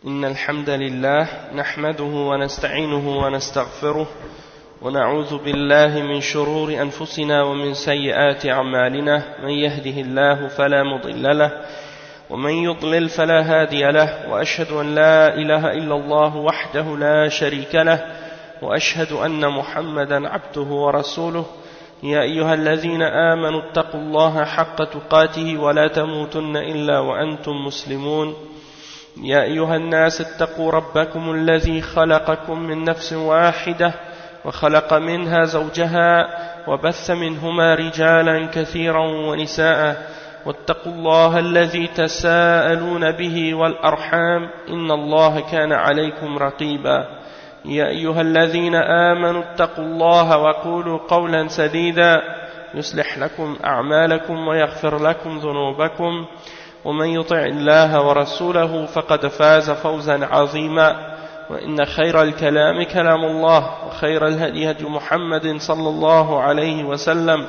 إن الحمد لله نحمده ونستعينه ونستغفره ونعوذ بالله من شرور أنفسنا ومن سيئات أعمالنا من يهده الله فلا مضل له ومن يضلل فلا هادي له وأشهد أن لا إله إلا الله وحده لا شريك له وأشهد أن محمدا عبده ورسوله يا أيها الذين آمنوا اتقوا الله حق تقاته ولا تموتن إلا وأنتم مسلمون يا أيها الناس اتقوا ربكم الذي خلقكم من نفس واحدة وخلق منها زوجها وبث منهما رجالا كثيرا ونساء واتقوا الله الذي تساءلون به والأرحام إن الله كان عليكم رقيبا يا أيها الذين آمنوا اتقوا الله وقولوا قولا سديدا يصلح لكم أعمالكم ويغفر لكم ذنوبكم ومن يطع الله ورسوله فقد فاز فوزا عظيما وإن خير الكلام كلام الله وخير الهدي هدي محمد صلى الله عليه وسلم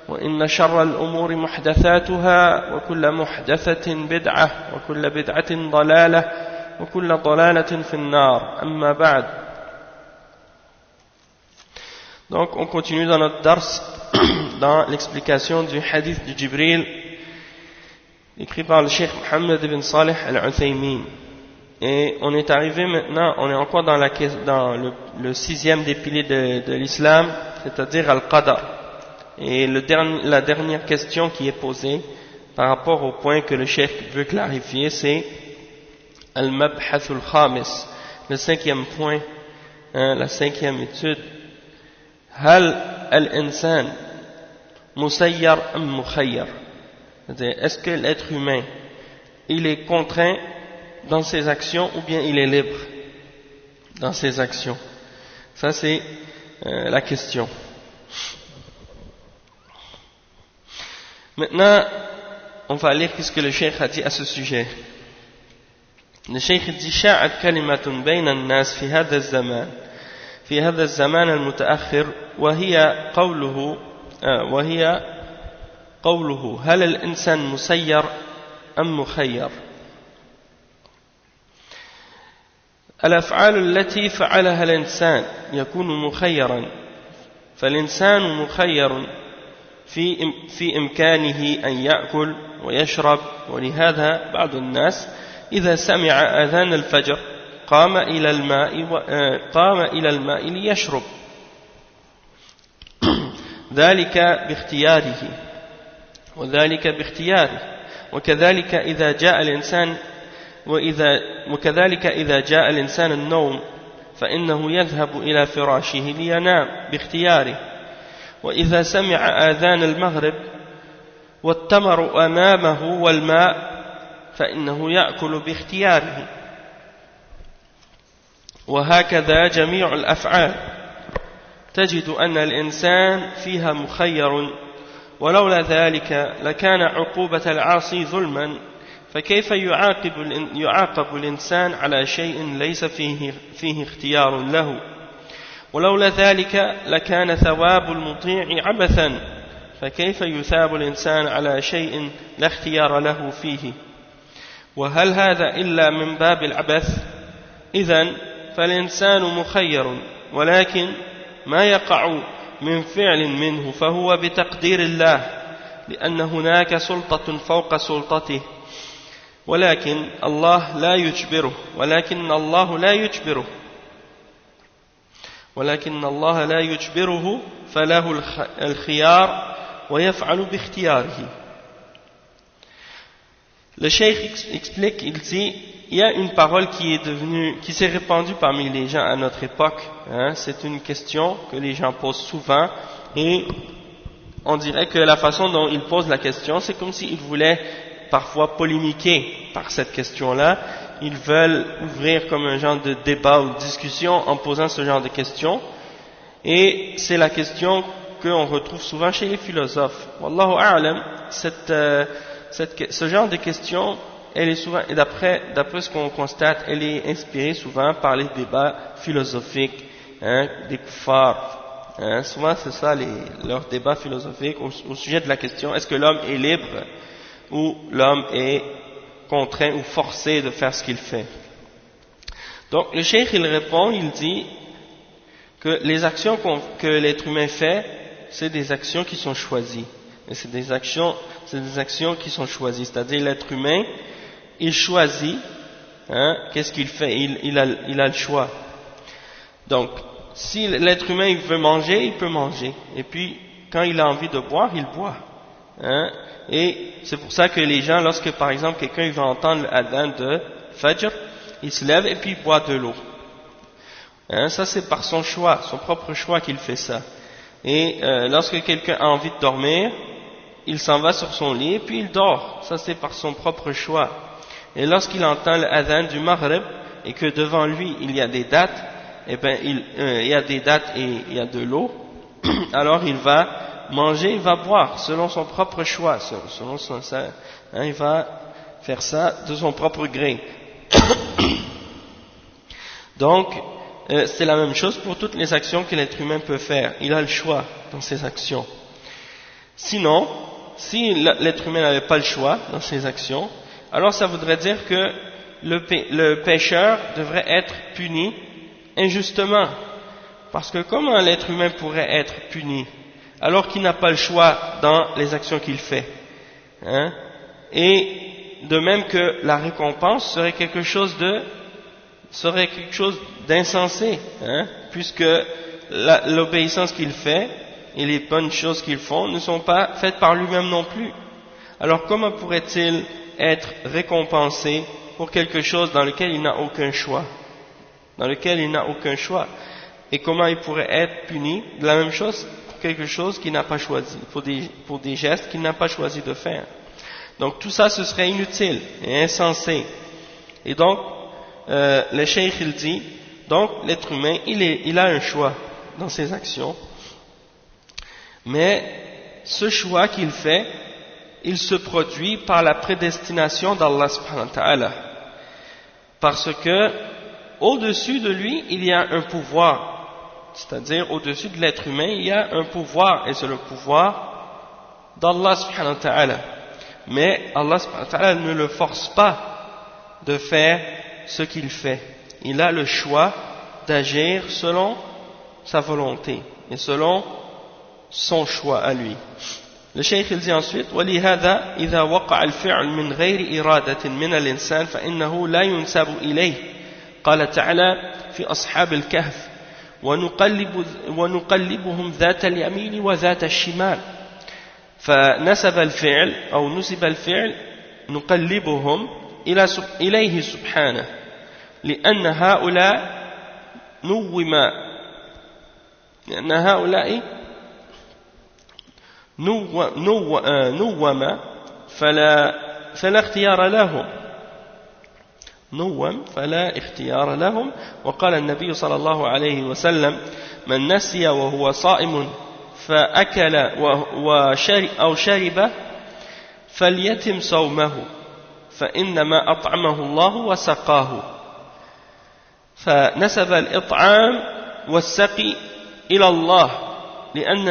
وإن شر الأمور محدثاتها وكل محدثة بدعة وكل بدعة ضلالة وكل ضلالة في النار أما بعد. Donc on continue dans notre dars dans l'explication du hadith du Jibril écrit par le Cheikh Mohammed ibn Salih al-Uthaymin. Et on est arrivé maintenant, on est encore dans le sixième des piliers de l'islam, c'est-à-dire al-Qadar. Et la dernière question qui est posée par rapport au point que le Cheikh veut clarifier, c'est al-Mabhath al-Khamis, le cinquième point, la cinquième étude. Hal al-insan musayyar am mukhayyar? C'est-à-dire, est-ce que l'être humain, il est contraint dans ses actions ou bien il est libre dans ses actions? Ça c'est la question. Maintenant, on va lire ce que le cheikh a dit à ce sujet. Le cheikh dit شاعت كلمة بين الناس في هذا الزمان المتأخر وهي قوله هل الإنسان مسير أم مخير؟ الأفعال التي فعلها الإنسان يكون مخيرا، فالإنسان مخير في إمكانه أن يأكل ويشرب، ولهذا بعض الناس إذا سمع أذان الفجر قام إلى الماء ليشرب، ذلك باختياره، وكذلك إذا جاء الإنسان النوم فإنه يذهب إلى فراشه لينام باختياره، وإذا سمع آذان المغرب والتمر أمامه والماء فإنه يأكل باختياره، وهكذا جميع الأفعال تجد أن الإنسان فيها مخير، ولولا ذلك لكان عقوبة العاصي ظلما، فكيف يعاقب الإنسان على شيء ليس فيه اختيار له؟ ولولا ذلك لكان ثواب المطيع عبثا، فكيف يثاب الإنسان على شيء لا اختيار له فيه؟ وهل هذا إلا من باب العبث؟ إذن فالإنسان مخير، ولكن ما يقع من فعل منه فهو بتقدير الله، لأن هناك سلطة فوق سلطته، ولكن الله لا يجبره فله الخيار ويفعل باختياره. Le cheikh explique, il dit, il y a une parole qui s'est répandue parmi les gens à notre époque, hein, c'est une question que les gens posent souvent, et on dirait que la façon dont ils posent la question, c'est comme s'ils voulaient parfois polémiquer par cette question-là, ils veulent ouvrir comme un genre de débat ou de discussion en posant ce genre de questions, et c'est la question qu'on retrouve souvent chez les philosophes. Wallahu a'lam, ce genre de question, elle est souvent, et d'après ce qu'on constate, elle est inspirée souvent par les débats philosophiques, hein, des kuffars. Hein, souvent c'est ça leurs débats philosophiques au sujet de la question, est-ce que l'homme est libre ou l'homme est contraint ou forcé de faire ce qu'il fait. Donc le cheikh il répond, il dit que les actions que l'être humain fait, c'est des actions qui sont choisies. Et c'est des actions qui sont choisies. C'est-à-dire l'être humain, il choisit, qu'est-ce qu'il fait, il a le choix. Donc, si l'être humain il veut manger, il peut manger. Et puis, quand il a envie de boire, il boit. Et c'est pour ça que les gens, lorsque par exemple quelqu'un va entendre l'adhan de Fajr, il se lève et puis il boit de l'eau. Ça c'est par son choix, son propre choix qu'il fait ça. Et lorsque quelqu'un a envie de dormir, il s'en va sur son lit et puis il dort. Ça c'est par son propre choix. Et lorsqu'il entend l'adhan du Maghrib et que devant lui il y a des dates, eh ben il y a des dates et il y a de l'eau, alors il va manger, il va boire selon son propre choix, selon son, il va faire ça de son propre gré. Donc c'est la même chose pour toutes les actions que l'être humain peut faire. Il a le choix dans ses actions. Sinon, si l'être humain n'avait pas le choix dans ses actions, alors ça voudrait dire que le pécheur devrait être puni injustement. Parce que comment l'être humain pourrait être puni alors qu'il n'a pas le choix dans les actions qu'il fait, Et de même que la récompense serait quelque chose d'insensé, puisque l'obéissance qu'il fait et les bonnes choses qu'il font ne sont pas faites par lui-même non plus. Alors comment pourrait-il être récompensé pour quelque chose dans lequel il n'a aucun choix, et comment il pourrait être puni de la même chose pour quelque chose qu'il n'a pas choisi, pour des gestes qu'il n'a pas choisi de faire. Donc tout ça ce serait inutile et insensé. Et donc le cheikh il dit, donc l'être humain il a un choix dans ses actions, mais ce choix qu'il fait, il se produit par la prédestination d'Allah subhanahu wa ta'ala, parce que au-dessus de lui il y a un pouvoir, c'est-à-dire au-dessus de l'être humain il y a un pouvoir, et c'est le pouvoir d'Allah subhanahu wa ta'ala. Mais Allah subhanahu wa ta'ala ne le force pas de faire ce qu'il fait. Il a le choix d'agir selon sa volonté et selon son choix à lui. Le cheikh il dit ensuite: وَلِهَذَا إِذَا وَقَعَ الْفِعْلُ مِنْ غَيْرِ إِرَادَةٍ مِنَ الْإِنسَانِ فَإِنَّهُ لَا يُنْسَبُ إِلَيْهِ. قال تعالى في أصحاب الكهف: ونقلبهم ذات اليمين وذات الشمال. فنسب الفعل أو نسب الفعل نقلبهم إليه سبحانه، لأن هؤلاء نوم فلا اختيار لهم، فلا اختيار لهم. وقال النبي صلى الله عليه وسلم: من نسي وهو صائم فأكل أو شرب فليتم صومه فإنما أطعمه الله وسقاه. فنسب الإطعام والسقي إلى الله لأن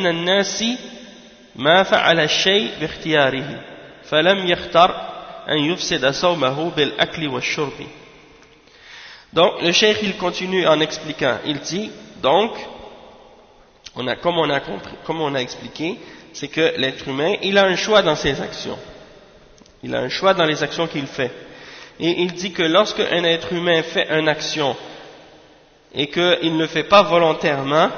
الناس ما فعل الشيء باختياره فلم يختر أن يفسد صومه بالأكل والشرب. Donc le cheikh il continue en expliquant, il dit donc comme on a expliqué, c'est que l'être humain il a un choix dans ses actions, il a un choix dans les actions qu'il fait, et il dit que lorsque un être humain fait une action et qu'il ne le fait pas volontairement,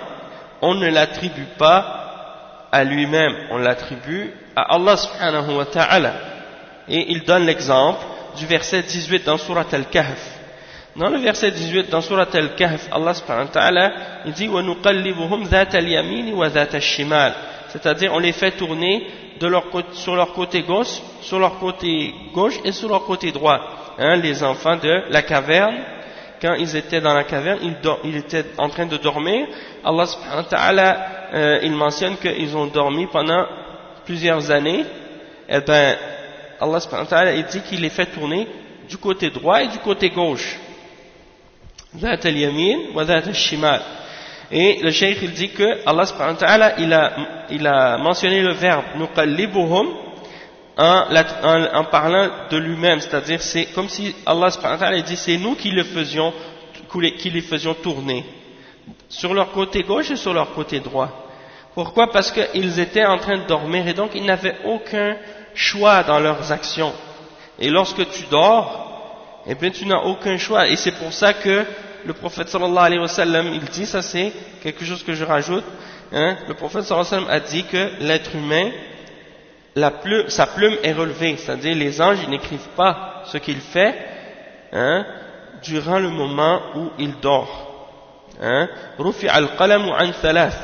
on ne l'attribue pas à lui-même, on l'attribue à Allah subhanahu wa ta'ala. Et il donne l'exemple du verset 18 dans Surat Al-Kahf. Dans le verset 18 dans Surat Al-Kahf, Allah subhanahu wa ta'ala il dit: وَنُقَلِّبُهُمْ ذَاتَ الْيَمِينِ وَذَاتَ الشِّمَالِ, c'est-à-dire on les fait tourner sur leur côté gauche et sur leur côté droit. Les enfants de la caverne, quand ils étaient dans la caverne, ils étaient en train de dormir. Allah subhanahu wa ta'ala il mentionne qu'ils ont dormi pendant plusieurs années. Et ben Allah subhanahu wa ta'ala il dit qu'il les fait tourner du côté droit et du côté gauche. ذات اليمين وذات الشمال. Et le cheikh il dit que Allah subhanahu wa ta'ala il a mentionné le verbe nuqallibuhum en parlant de lui-même, c'est-à-dire c'est comme si Allah subhanahu wa ta'ala dit c'est nous qui les faisions tourner sur leur côté gauche et sur leur côté droit. Pourquoi? Parce qu'ils étaient en train de dormir et donc ils n'avaient aucun choix dans leurs actions. Et lorsque tu dors, eh bien tu n'as aucun choix. Et c'est pour ça que le prophète sallallahu alayhi wa sallam, il dit, ça c'est quelque chose que je rajoute, le prophète sallallahu alayhi wa sallam a dit que l'être humain, sa plume est relevée, c'est-à-dire les anges ils n'écrivent pas ce qu'il fait durant le moment où il dort. Rufi al-qalamu an thalath.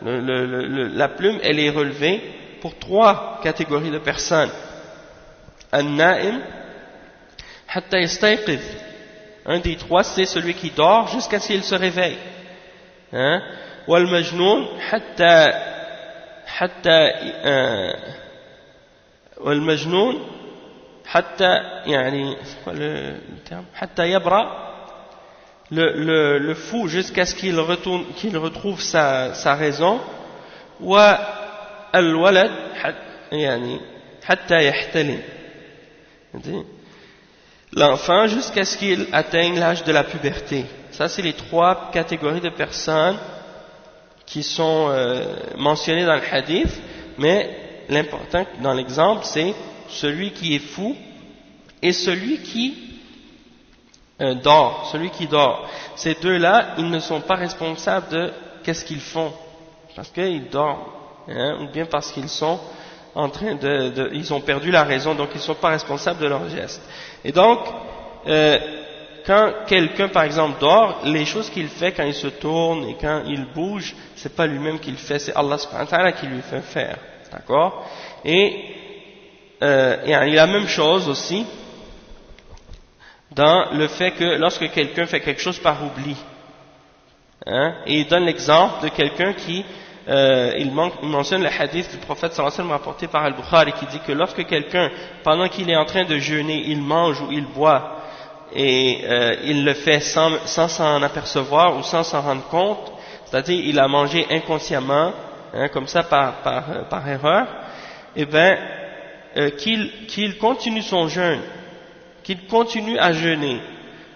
La plume elle est relevée pour 3 catégories de personnes. An-na'im hatta yastayqiz. Un des 3 c'est celui qui dort jusqu'à ce qu'il se réveille. Wal majnoun والمجنون حتى يعني حتى يبرأ le fou jusqu'à ce qu'il retrouve sa raison والولد يعني حتى يحتلم l'enfant jusqu'à ce qu'il atteigne l'âge de la puberté. Ça c'est les 3 catégories de personnes qui sont mentionnées dans le hadith, mais l'important dans l'exemple, c'est celui qui est fou et celui qui dort. Celui qui dort. Ces deux-là, ils ne sont pas responsables de qu'est-ce qu'ils font. Parce qu'ils dorment. Ou bien parce qu'ils sont en train ils ont perdu la raison, donc ils ne sont pas responsables de leurs gestes. Et donc, quand quelqu'un, par exemple, dort, les choses qu'il fait quand il se tourne et quand il bouge, c'est pas lui-même qui le fait, c'est Allah subhanahu wa ta'ala qui lui fait faire. D'accord? Et il y a la même chose aussi dans le fait que lorsque quelqu'un fait quelque chose par oubli, et il donne l'exemple de quelqu'un qui il mentionne le hadith du prophète sallallahu alayhi wa sallam rapporté par Al-Bukhari qui dit que lorsque quelqu'un, pendant qu'il est en train de jeûner, il mange ou il boit et il le fait sans s'en apercevoir ou sans s'en rendre compte, c'est-à-dire il a mangé inconsciemment, comme ça par erreur, eh bien qu'il continue son jeûne, qu'il continue à jeûner.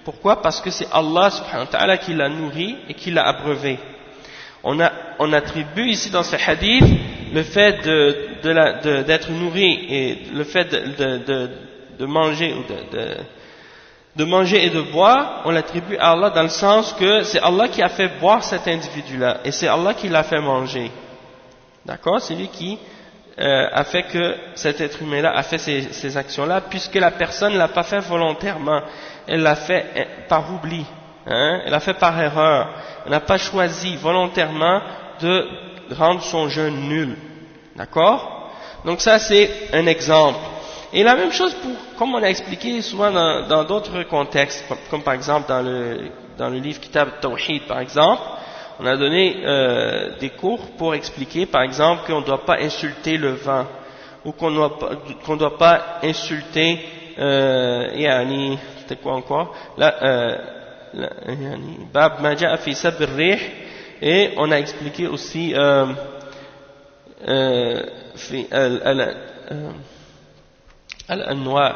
Pourquoi? Parce que c'est Allah subhanahu wa ta'ala qui l'a nourri et qui l'a abreuvé. On attribue ici dans ce hadith le fait d'être nourri et le fait de manger ou de manger et de boire, on l'attribue à Allah dans le sens que c'est Allah qui a fait boire cet individu-là et c'est Allah qui l'a fait manger. D'accord? C'est lui qui a fait que cet être humain-là a fait ces actions-là, puisque la personne ne l'a pas fait volontairement, elle l'a fait par oubli, elle l'a fait par erreur, elle n'a pas choisi volontairement de rendre son jeûne nul. D'accord? Donc ça c'est un exemple. Et la même chose comme on a expliqué souvent dans d'autres contextes, comme par exemple dans le livre Kitab al-Tawhid par exemple, on a donné des cours pour expliquer par exemple qu'on ne doit pas insulter le vent, ou qu'on ne doit pas insulter yani, c'était quoi encore Bab ma ja'a fi sabr rih, et on a expliqué aussi al-anwa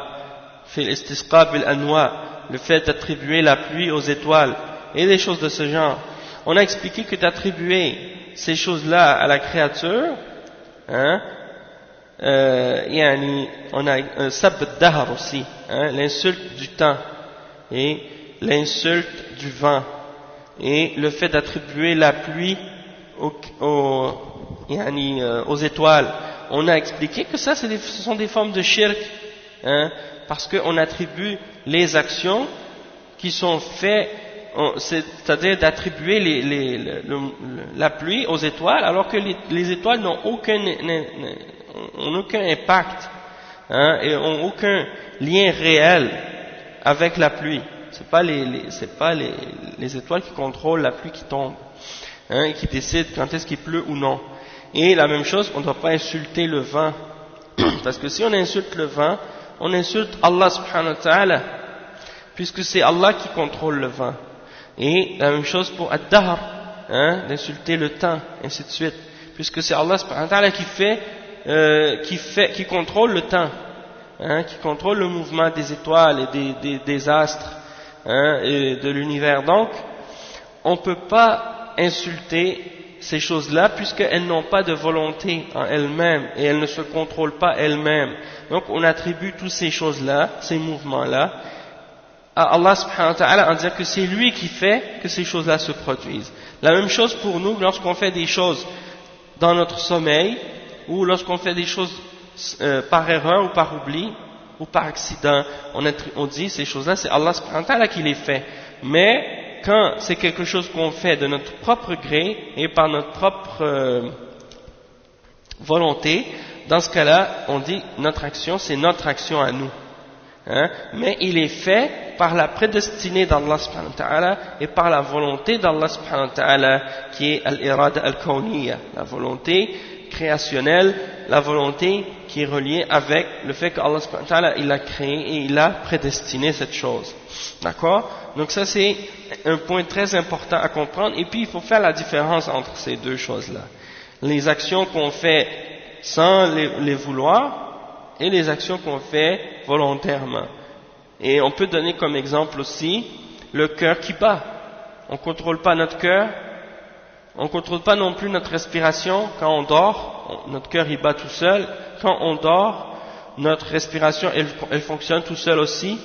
fi al-istisqa bil-anwa, le fait d'attribuer la pluie aux étoiles et des choses de ce genre. On a expliqué que d'attribuer ces choses-là à la créature, yani, on a sab ad-dahr aussi, l'insulte du temps et l'insulte du vent, et le fait d'attribuer la pluie aux étoiles. On a expliqué que ça, ce sont des formes de shirk, parce qu'on attribue les actions qui sont faites, c'est-à-dire d'attribuer la pluie aux étoiles, alors que les étoiles n'ont aucun impact, et n'ont aucun lien réel avec la pluie. C'est pas les étoiles qui contrôlent la pluie qui tombe, et qui décident quand est-ce qu'il pleut ou non. Et la même chose, on ne doit pas insulter le vent, parce que si on insulte le vent, on insulte Allah subhanahu wa ta'ala, puisque c'est Allah qui contrôle le vent. Et la même chose pour ad-dahr, d'insulter le temps, ainsi de suite, puisque c'est Allah subhanahu wa ta'ala qui fait qui contrôle le temps, qui contrôle le mouvement des étoiles et des astres, et de l'univers. Donc, on ne peut pas insulter ces choses-là puisqu'elles n'ont pas de volonté en elles-mêmes et elles ne se contrôlent pas elles-mêmes. Donc, on attribue toutes ces choses-là, ces mouvements-là, à Allah subhanahu wa ta'ala en disant que c'est lui qui fait que ces choses-là se produisent. La même chose pour nous lorsqu'on fait des choses dans notre sommeil ou lorsqu'on fait des choses par erreur ou par oubli ou par accident. On dit ces choses-là, c'est Allah subhanahu wa ta'ala qui les fait. Mais quand c'est quelque chose qu'on fait de notre propre gré et par notre propre volonté, dans ce cas-là, on dit notre action, c'est notre action à nous. Mais il est fait par la prédestinée d'Allah subhanahu wa ta'ala et par la volonté d'Allah subhanahu wa ta'ala qui est al-irada al-kawniyya, la volonté créationnelle, la volonté qui est reliée avec le fait qu'Allah subhanahu wa ta'ala il a créé et il a prédestiné cette chose. D'accord? Donc ça c'est un point très important à comprendre et puis il faut faire la différence entre ces deux choses-là. Les actions qu'on fait sans les vouloir et les actions qu'on fait volontairement. Et on peut donner comme exemple aussi le cœur qui bat. On ne contrôle pas notre cœur, on ne contrôle pas non plus notre respiration quand on dort, notre cœur il bat tout seul. Quand on dort, notre respiration elle fonctionne tout seul aussi.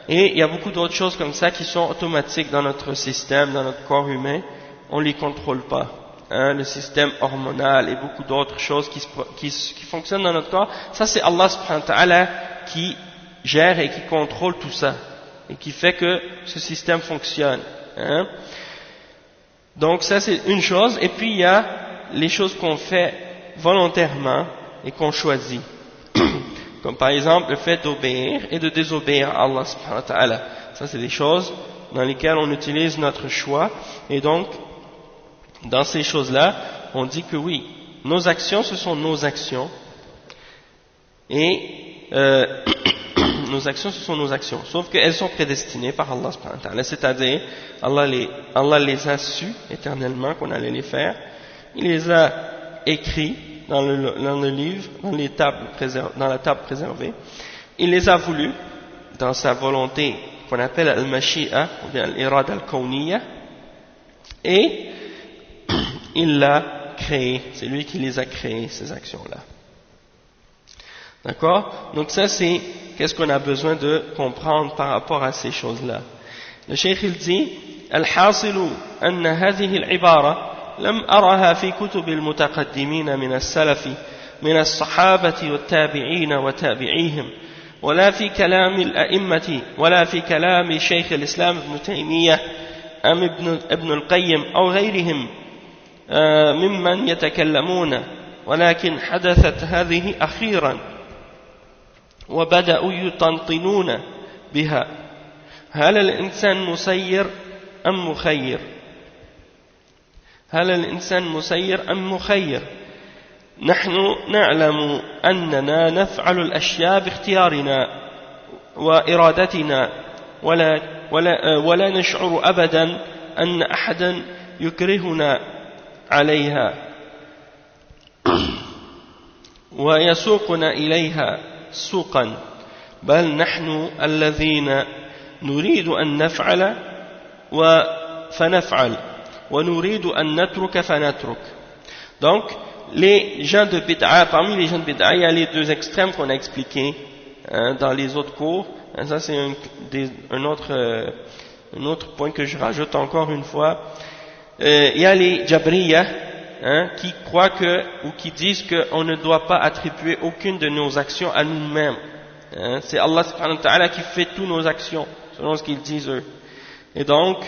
Et il y a beaucoup d'autres choses comme ça qui sont automatiques dans notre système, dans notre corps humain, on ne les contrôle pas. Le système hormonal et beaucoup d'autres choses qui fonctionnent dans notre corps, ça c'est Allah subhanahu wa ta'ala qui gère et qui contrôle tout ça et qui fait que ce système fonctionne. Donc ça c'est une chose, et puis il y a les choses qu'on fait volontairement et qu'on choisit. Comme par exemple le fait d'obéir et de désobéir à Allah subhanahu wa ta'ala. Ça c'est des choses dans lesquelles on utilise notre choix, et donc dans ces choses-là, on dit que oui, nos actions, ce sont nos actions, et nos actions, ce sont nos actions, sauf qu'elles sont prédestinées par Allah subhanahu wa ta'ala, c'est-à-dire, Allah les a su éternellement qu'on allait les faire, il les a écrits dans le livre, dans la table préservée, il les a voulus dans sa volonté qu'on appelle al-mashi'a, ou bien al-irada al-kawniyya, et il l'a créé, c'est lui qui les a créées, ces actions-là. D'accord? Donc ça c'est qu'est-ce qu'on a besoin de comprendre par rapport à ces choses-là. Le cheikh il dit الحاصل أن هذه العبارة لم أرها في كتب المتقدمين من السلف من الصحابة والتابعين وتابعيهم ولا في كلام الأئمة ولا في كلام شيخ الإسلام ابن تيمية أم ابن القيم أو غيرهم ممن يتكلمون ولكن حدثت هذه أخيرا وبدأوا يطنطنون بها هل الإنسان مسير أم مخير هل الإنسان مسير أم مخير نحن نعلم أننا نفعل الأشياء باختيارنا وإرادتنا ولا نشعر أبدا أن أحدا يكرهنا عليها ويسوقنا إليها سوقا بل نحن الذين نريد أن نفعل فنفعل ونريد أن نترك فنترك. Donc les gens de bid'a, parmi les gens de bid'a, il y a les deux extrêmes qu'on a expliqués dans les autres cours. Ça c'est un autre point que je rajoute encore une fois. Il y a les Jabriya qui croient ou qui disent qu'on ne doit pas attribuer aucune de nos actions à nous-mêmes. C'est Allah subhanahu wa ta'ala qui fait toutes nos actions, selon ce qu'ils disent eux. Et donc,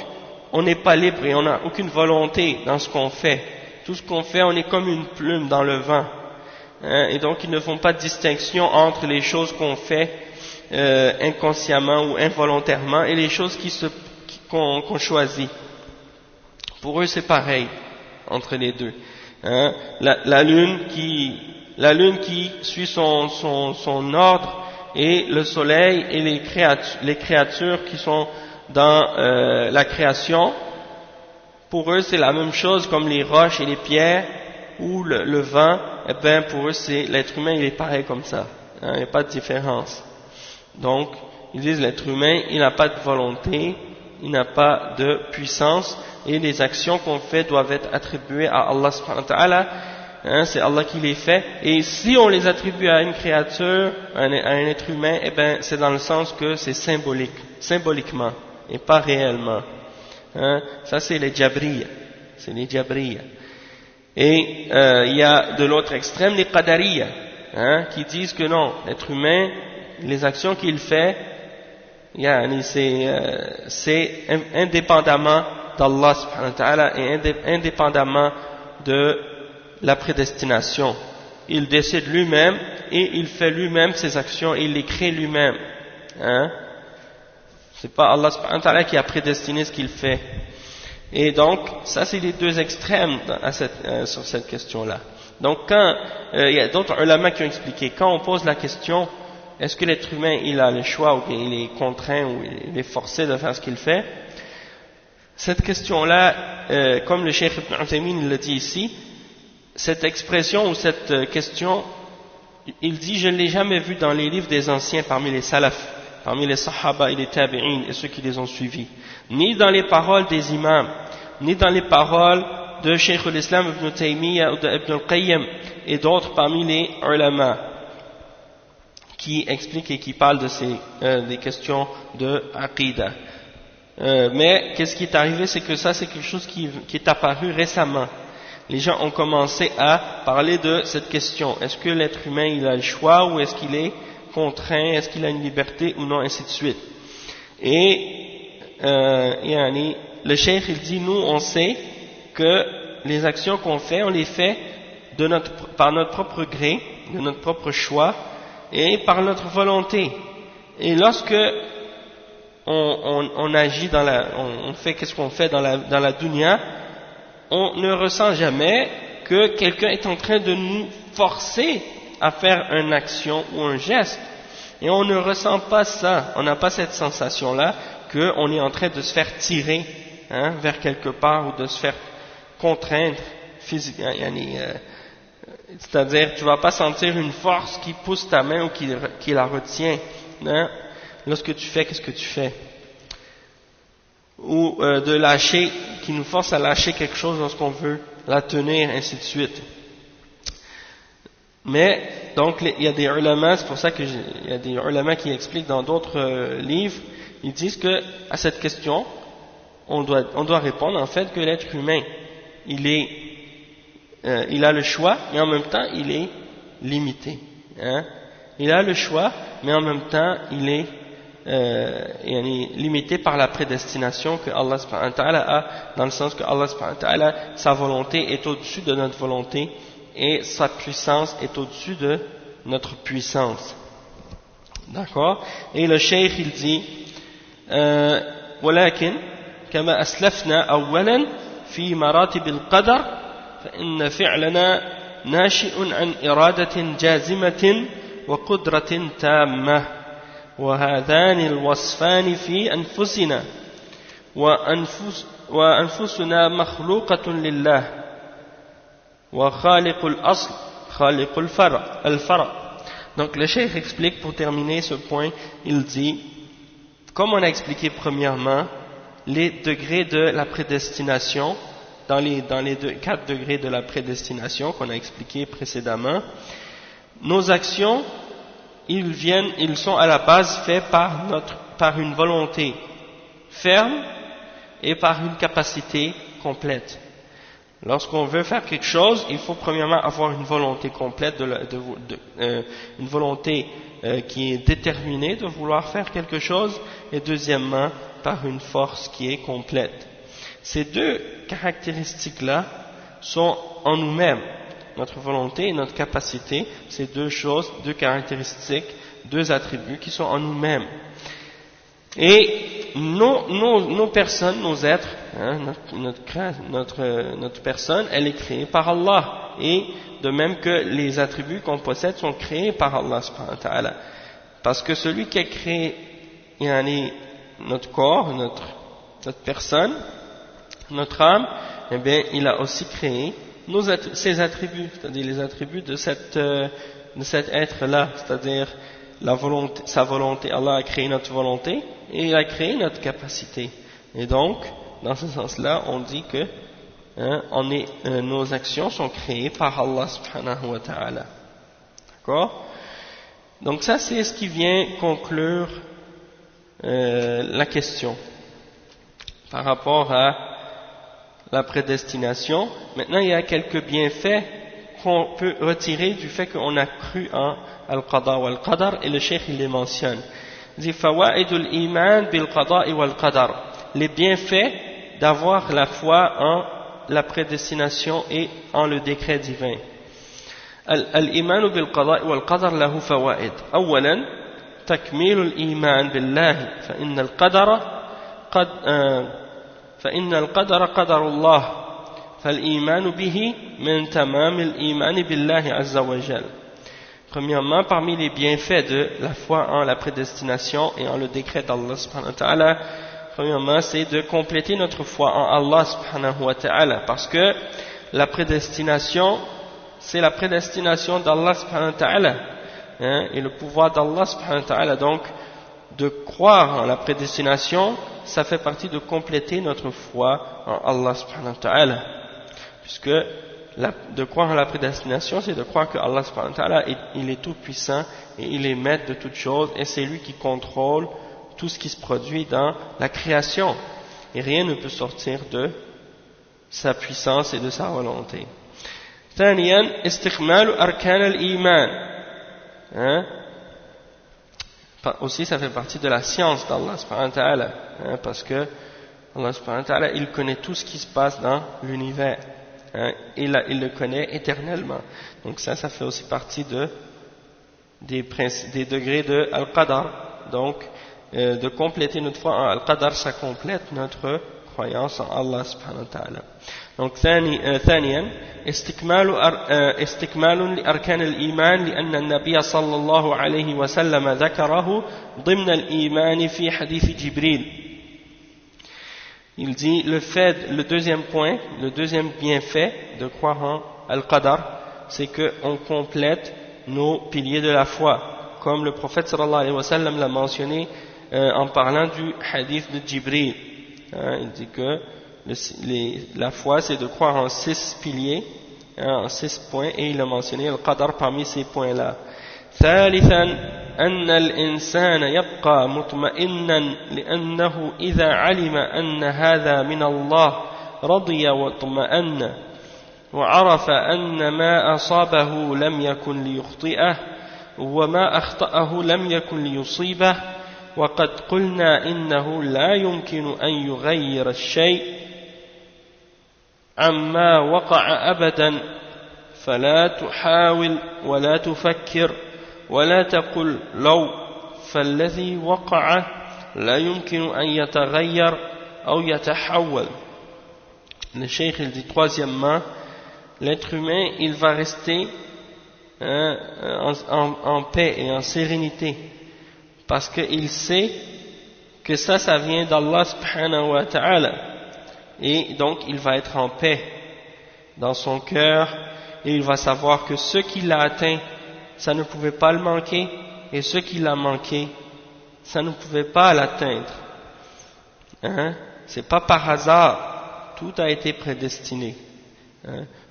on n'est pas libre et on n'a aucune volonté dans ce qu'on fait. Tout ce qu'on fait, on est comme une plume dans le vent. Et donc, ils ne font pas de distinction entre les choses qu'on fait inconsciemment ou involontairement et les choses qu'on choisit. Pour eux, c'est pareil entre les deux. La lune qui suit son ordre, et le soleil et les créatures qui sont dans la création, pour eux c'est la même chose comme les roches et les pierres ou le vent eh ben pour eux l'être humain il est pareil comme ça, hein, il n'y a pas de différence. Donc ils disent l'être humain il n'a pas de volonté, il n'a pas de puissance, et les actions qu'on fait doivent être attribuées à Allah subhanahu wa ta'ala, hein, c'est Allah qui les fait, et si on les attribue à une créature, à un être humain, eh ben c'est dans le sens que c'est symboliquement, et pas réellement. Hein, ça c'est les Jabriya, Et il y a de l'autre extrême les Qadariya, hein, qui disent que non, l'être humain, les actions qu'il fait, c'est indépendamment d'Allah subhanahu wa ta'ala et indépendamment de la prédestination. Il décide lui-même et il fait lui-même ses actions et il les crée lui-même. Hein? C'est pas Allah subhanahu wa ta'ala qui a prédestiné ce qu'il fait. Et donc, ça c'est les deux extrêmes sur cette question-là. Donc quand, il y a d'autres ulama qui ont expliqué, quand on pose la question, est-ce que l'être humain il a le choix ou bien il est contraint ou il est forcé de faire ce qu'il fait? Cette question-là, comme le Cheikh Ibn Uthaymin l'a dit ici, cette expression ou cette question, il dit je ne l'ai jamais vu dans les livres des anciens parmi les salaf, parmi les sahaba et les tabi'in et ceux qui les ont suivis, ni dans les paroles des imams, ni dans les paroles de Cheikh l'Islam Ibn Taymiyyah ou de Ibn al-Qayyim et d'autres parmi les ulama qui expliquent et qui parlent de des questions de aqidah. Mais qu'est-ce qui est arrivé, c'est que ça c'est quelque chose qui est apparu récemment. Les gens ont commencé à parler de cette question. Est-ce que l'être humain il a le choix ou est-ce qu'il est contraint, est-ce qu'il a une liberté ou non, ainsi de suite. Et le cheikh il dit, nous on sait que les actions qu'on fait, on les fait par notre propre gré, de notre propre choix et par notre volonté. Et lorsque on agit on fait qu'est-ce qu'on fait dans la dunya, on ne ressent jamais que quelqu'un est en train de nous forcer à faire une action ou un geste. Et on ne ressent pas ça, on n'a pas cette sensation-là qu'on est en train de se faire tirer vers quelque part ou de se faire contraindre physiquement. C'est-à-dire, tu ne vas pas sentir une force qui pousse ta main ou qui la retient. Hein, lorsque tu fais, qu'est-ce que tu fais? Ou de lâcher, qui nous force à lâcher quelque chose lorsqu'on veut la tenir, ainsi de suite. Mais, donc, il y a des ulama, c'est pour ça qu'il y a des ulama qui expliquent dans d'autres livres, ils disent que, à cette question, on doit répondre, en fait, que l'être humain, il a le choix, mais en même temps, il est limité. Hein? Il a le choix, mais en même temps, il est limité par la prédestination que Allah subhanahu wa ta'ala a, dans le sens que Allah subhanahu wa ta'ala, sa volonté est au-dessus de notre volonté et sa puissance est au-dessus de notre puissance. D'accord? Et le cheikh il dit ولكن كما أسلفنا أولا في مراتب القدر فإن فعلنا ناشئ عن إرادة جازمة وقدرة تامة وهذان الوصفان في أنفسنا وأنفسنا مخلوقة لله وخالق الأصل خالق الفرع. Donc le cheikh explique, pour terminer ce point, il dit, comme on a expliqué premièrement, les degrés de la prédestination, dans les 4 degrés de la prédestination qu'on a expliqué précédemment, nos actions, ils sont à la base faits par une volonté ferme et par une capacité complète. Lorsqu'on veut faire quelque chose, il faut premièrement avoir une volonté complète, une volonté qui est déterminée de vouloir faire quelque chose, et deuxièmement, par une force qui est complète. Ces deux caractéristiques-là sont en nous-mêmes. Notre volonté et notre capacité, c'est deux choses, deux caractéristiques, deux attributs qui sont en nous-mêmes. Et nos personnes, nos êtres, notre personne, elle est créée par Allah. Et de même que les attributs qu'on possède sont créés par Allah subhanahu wa ta'ala. Parce que celui qui a créé notre corps, notre personne, notre âme, eh bien, il a aussi créé ses attributs, c'est-à-dire les attributs de cet être-là, c'est-à-dire sa volonté. Allah a créé notre volonté et il a créé notre capacité. Et donc, dans ce sens-là, on dit que nos actions sont créées par Allah subhanahu wa ta'ala. D'accord? Donc ça, c'est ce qui vient conclure la question par rapport à la prédestination. Maintenant, il y a quelques bienfaits qu'on peut retirer du fait qu'on a cru en al-qada wal-qadar, et le cheikh il les mentionne. Il dit fawaidul iman bil qada wal qadar, les bienfaits d'avoir la foi en la prédestination et en le décret divin. Al-iman bil qada wal qadar lahu fawaid. Awalan تكميل الإيمان بالله فإن القدر قدر الله فالإيمان به من تمام الإيمان بالله عز وجل. Premièrement, parmi les bienfaits de la foi en la prédestination et en le décret d'Allah subhanahu wa ta'ala, premièrement, c'est de compléter notre foi en Allah subhanahu wa ta'ala, parce que la prédestination, c'est la prédestination d'Allah subhanahu wa ta'ala, et le pouvoir d'Allah subhanahu wa ta'ala. Donc, de croire en la prédestination, ça fait partie de compléter notre foi en Allah subhanahu wa ta'ala, puisque de croire en la prédestination, c'est de croire que Allah subhanahu wa ta'ala il est tout puissant et il est maître de toutes choses, et c'est lui qui contrôle tout ce qui se produit dans la création, et rien ne peut sortir de sa puissance et de sa volonté. ثانيا استكمال أركان الإيمان. Aussi, ça fait partie de la science d'Allah subhanahu wa ta'ala, parce que Allah subhanahu wa ta'ala il connaît tout ce qui se passe dans l'univers, il le connaît éternellement. Donc ça fait aussi partie des degrés de Al-Qadar. Donc de compléter notre foi en Al-Qadar, ça complète notre croyance en Allah subhanahu wa ta'ala. Donc ثانيا استكمال لأركان الإيمان لأن النبي صلى الله عليه وسلم ذكره ضمن الإيمان في حديث جبريل. Il dit le deuxième point, le deuxième bienfait de croire en Al-Qadar, c'est qu'on complète nos piliers de la foi, comme le prophète sallallahu alayhi wa sallam l'a mentionné en parlant du hadith de Jibril. Il dit que la foi c'est de croire en 6 piliers, en 6 points, et il a mentionné Al-Qadar parmi ces points-là. ثالثا أن الإنسان يبقى مطمئنا لأنه إذا علم أن هذا من الله رضي واطمأن وعرف أن ما أصابه لم يكن ليخطئه وما أخطأه لم يكن ليصيبه وقد قلنا إنه لا يمكن أن يغير الشيء عما وقع أبدا فلا تحاول ولا تفكر ولا تقل لو فالذي وقع لا يمكن أن يتغير أو يتحول. Le cheikh il dit troisièmement, l'être humain il va rester en paix et en sérénité, parce qu'il sait que ça vient d'Allah subhanahu wa ta'ala, et donc il va être en paix dans son cœur, et il va savoir que ce qui l'a atteint ça ne pouvait pas le manquer, et ce qui l'a manqué ça ne pouvait pas l'atteindre. C'est pas par hasard, tout a été prédestiné.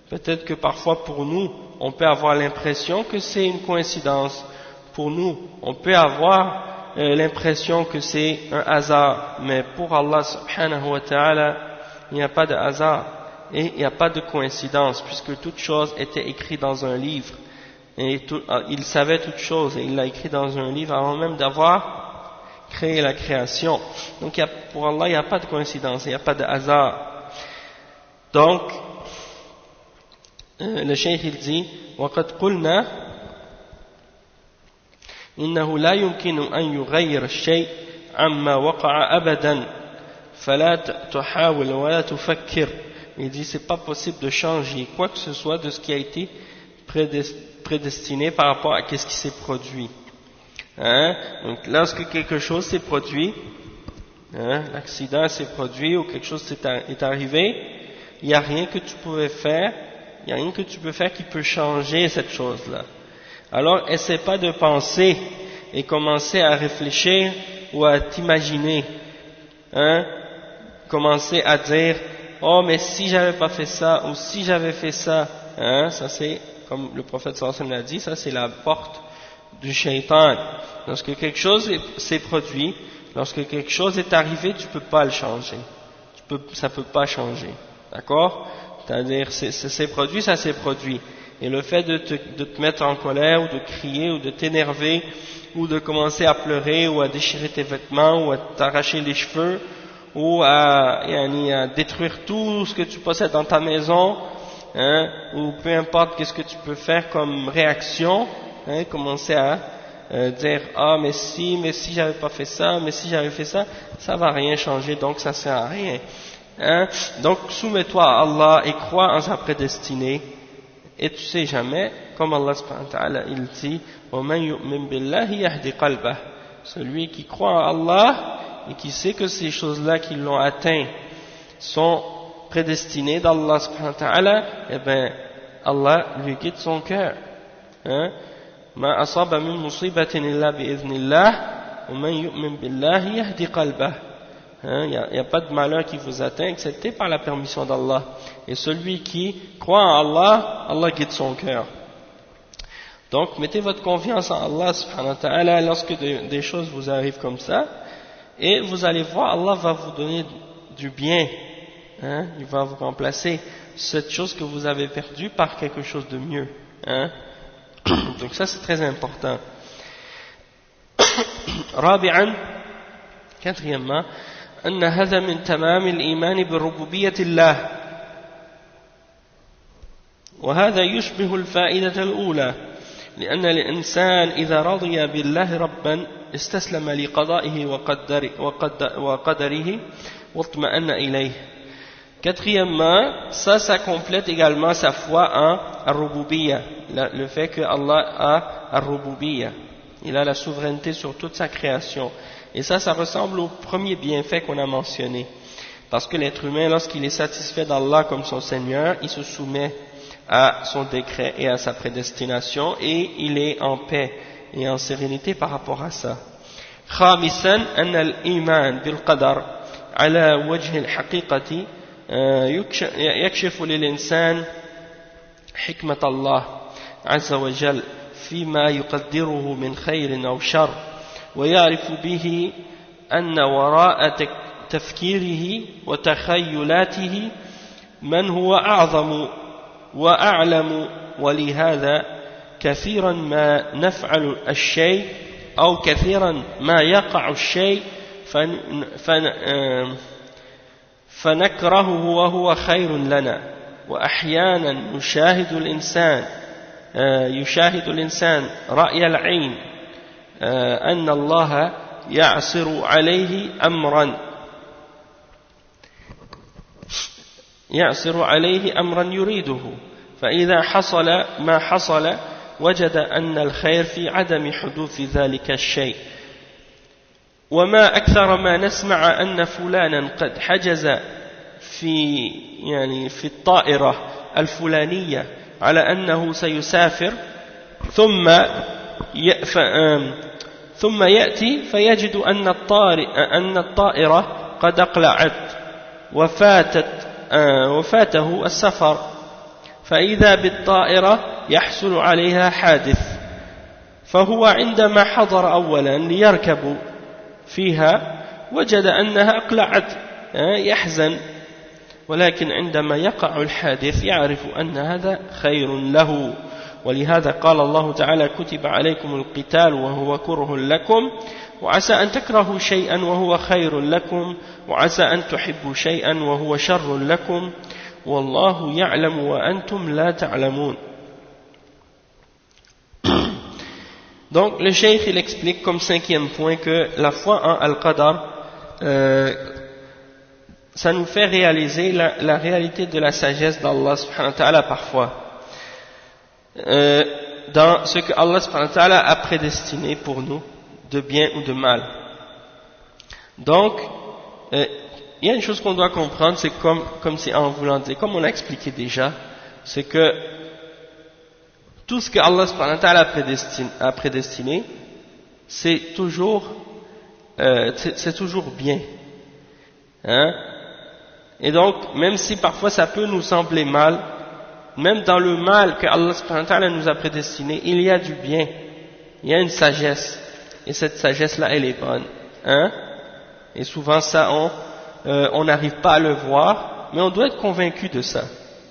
Peut-être que parfois pour nous on peut avoir l'impression que c'est une coïncidence, pour nous on peut avoir l'impression que c'est un hasard, mais pour Allah subhanahu wa ta'ala il n'y a pas de hasard et il n'y a pas de coïncidence, puisque toute chose était écrite dans un livre, et il savait toute chose et il l'a écrit dans un livre avant même d'avoir créé la création. Donc pour Allah il n'y a pas de coïncidence, il n'y a pas de hasard. Donc le cheikh il dit وقد قلنا إنه لا يمكن أن يغير الشيء عما وقع أبدا فلا تحاول ولا تفكر. Il dit c'est pas possible de changer quoi que ce soit de ce qui a été prédestiné par rapport à ce qui s'est produit. Donc lorsque quelque chose s'est produit, l'accident s'est produit ou quelque chose est arrivé, il n'y a rien que tu pouvais faire Il n'y a rien que tu peux faire qui peut changer cette chose-là. Alors, essaie pas de penser et commencer à réfléchir ou à t'imaginer, hein, commencer à dire, oh, mais si j'avais pas fait ça, ou si j'avais fait ça, hein, ça c'est, comme le prophète sallallahu alayhi wa sallam l'a dit, ça c'est la porte du shaitan. Lorsque quelque chose s'est produit, lorsque quelque chose est arrivé, tu peux pas le changer. Ça peut pas changer. D'accord? C'est-à-dire, c'est produit, ça s'est produit. Et le fait de te mettre en colère, ou de crier, ou de t'énerver, ou de commencer à pleurer, ou à déchirer tes vêtements, ou à t'arracher les cheveux, ou à détruire tout ce que tu possèdes dans ta maison, hein, ou peu importe qu'est-ce que tu peux faire comme réaction, hein, commencer à dire ah mais si j'avais pas fait ça, mais si j'avais fait ça, ça va rien changer, donc ça sert à rien, hein. Donc soumets-toi à Allah et crois en sa prédestinée, et tu sais jamais, comme Allah subhanahu wa ta'ala il dit وَمَنْ يُؤْمِنْ بِاللَّهِ يَهْدِ قَلْبَهُ, celui qui croit en Allah et qui sait que ces choses-là qui l'ont atteint sont prédestinées d'Allah subhanahu wa ta'ala, eh bien Allah lui guide son cœur, hein. ما أصاب من مصيبة إلا بإذن الله ومن يؤمن بالله يهدي قلبه. Il n'y a pas de malheur qui vous atteint excepté par la permission d'Allah. Et celui qui croit en Allah, Allah guide son cœur. Donc mettez votre confiance en Allah subhanahu wa ta'ala lorsque des choses vous arrivent comme ça, et vous allez voir, Allah va vous donner du bien, hein? Il va vous remplacer cette chose que vous avez perdue par quelque chose de mieux, hein? Donc ça c'est très important. رابعا, quatrièmement, أن هذا من تمام الإيمان بربوبية الله، وهذا يشبه الفائدة الأولى، لأن الإنسان إذا رضي بالله ربا استسلم لقضائه وقدره واطمأن إليه. Quatrièmement, ça complète également sa foi en Ar-Rububiyya, le fait que Allah a Ar-Rububiyya, il a la souveraineté sur toute sa création. Et ça ressemble au premier bienfait qu'on a mentionné. Parce que l'être humain, lorsqu'il est satisfait d'Allah comme son Seigneur, il se soumet à son décret et à sa prédestination, et il est en paix et en sérénité par rapport à ça. خامسا أن الإيمان بالقدر على وجه الحقيقة يكشف للإنسان حكمة الله عز وجل فيما يقدره من خير أو شر، ويعرف به أن وراء تفكيره وتخيلاته من هو أعظم وأعلم، ولهذا كثيرا ما نفعل الشيء أو كثيرا ما يقع الشيء فنكرهه وهو خير لنا، وأحيانا يشاهد الإنسان رأي العين أن الله يعصر عليه أمرا يريده، فإذا حصل ما حصل وجد أن الخير في عدم حدوث ذلك الشيء. وما أكثر ما نسمع أن فلانا قد حجز في الطائرة الفلانية على أنه سيسافر، ثم يأتي فيجد أن الطائرة قد أقلعت وفاته السفر، فإذا بالطائرة يحصل عليها حادث، فهو عندما حضر أولا ليركب فيها وجد أنها أقلعت يحزن، ولكن عندما يقع الحادث يعرف أن هذا خير له. ولهذا قال الله تعالى كتب عليكم القتال وهو كره لكم، وعسى أن تكرهوا شيئا وهو خير لكم، وعسى أن تحبوا شيئا وهو شر لكم، والله يعلم وأنتم لا تعلمون. Donc le cheikh il explique comme cinquième point que la foi en Al-Qadar ça nous fait réaliser la réalité de la sagesse d'Allah subhanahu wa ta'ala parfois dans ce que Allah subhanahu wa ta'ala a prédestiné pour nous de bien ou de mal. Donc il y a une chose qu'on doit comprendre, c'est comme c'est en voulant dire, comme on a expliqué déjà, c'est que tout ce que Allah subhanahu wa ta'ala a prédestiné, c'est toujours bien. Hein? Et donc, même si parfois ça peut nous sembler mal, même dans le mal que Allah subhanahu wa ta'ala nous a prédestiné, il y a du bien, il y a une sagesse, et cette sagesse-là, elle est bonne. Hein? Et souvent ça, on n'arrive pas à le voir, mais on doit être convaincu de ça.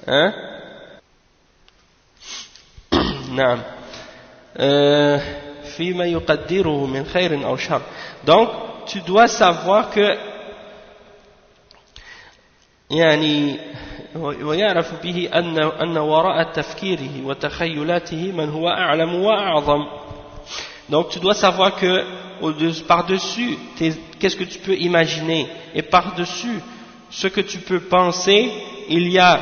Hein? نعم. فيما يقدره من خير أو شر. Donc, tu dois savoir que يعني ويعرف به أن وراء تفكيره وتخيلاته من هو أعلم وأعظم. Donc tu dois savoir que par-dessus qu'est-ce que tu peux imaginer et par-dessus ce que tu peux penser, il y a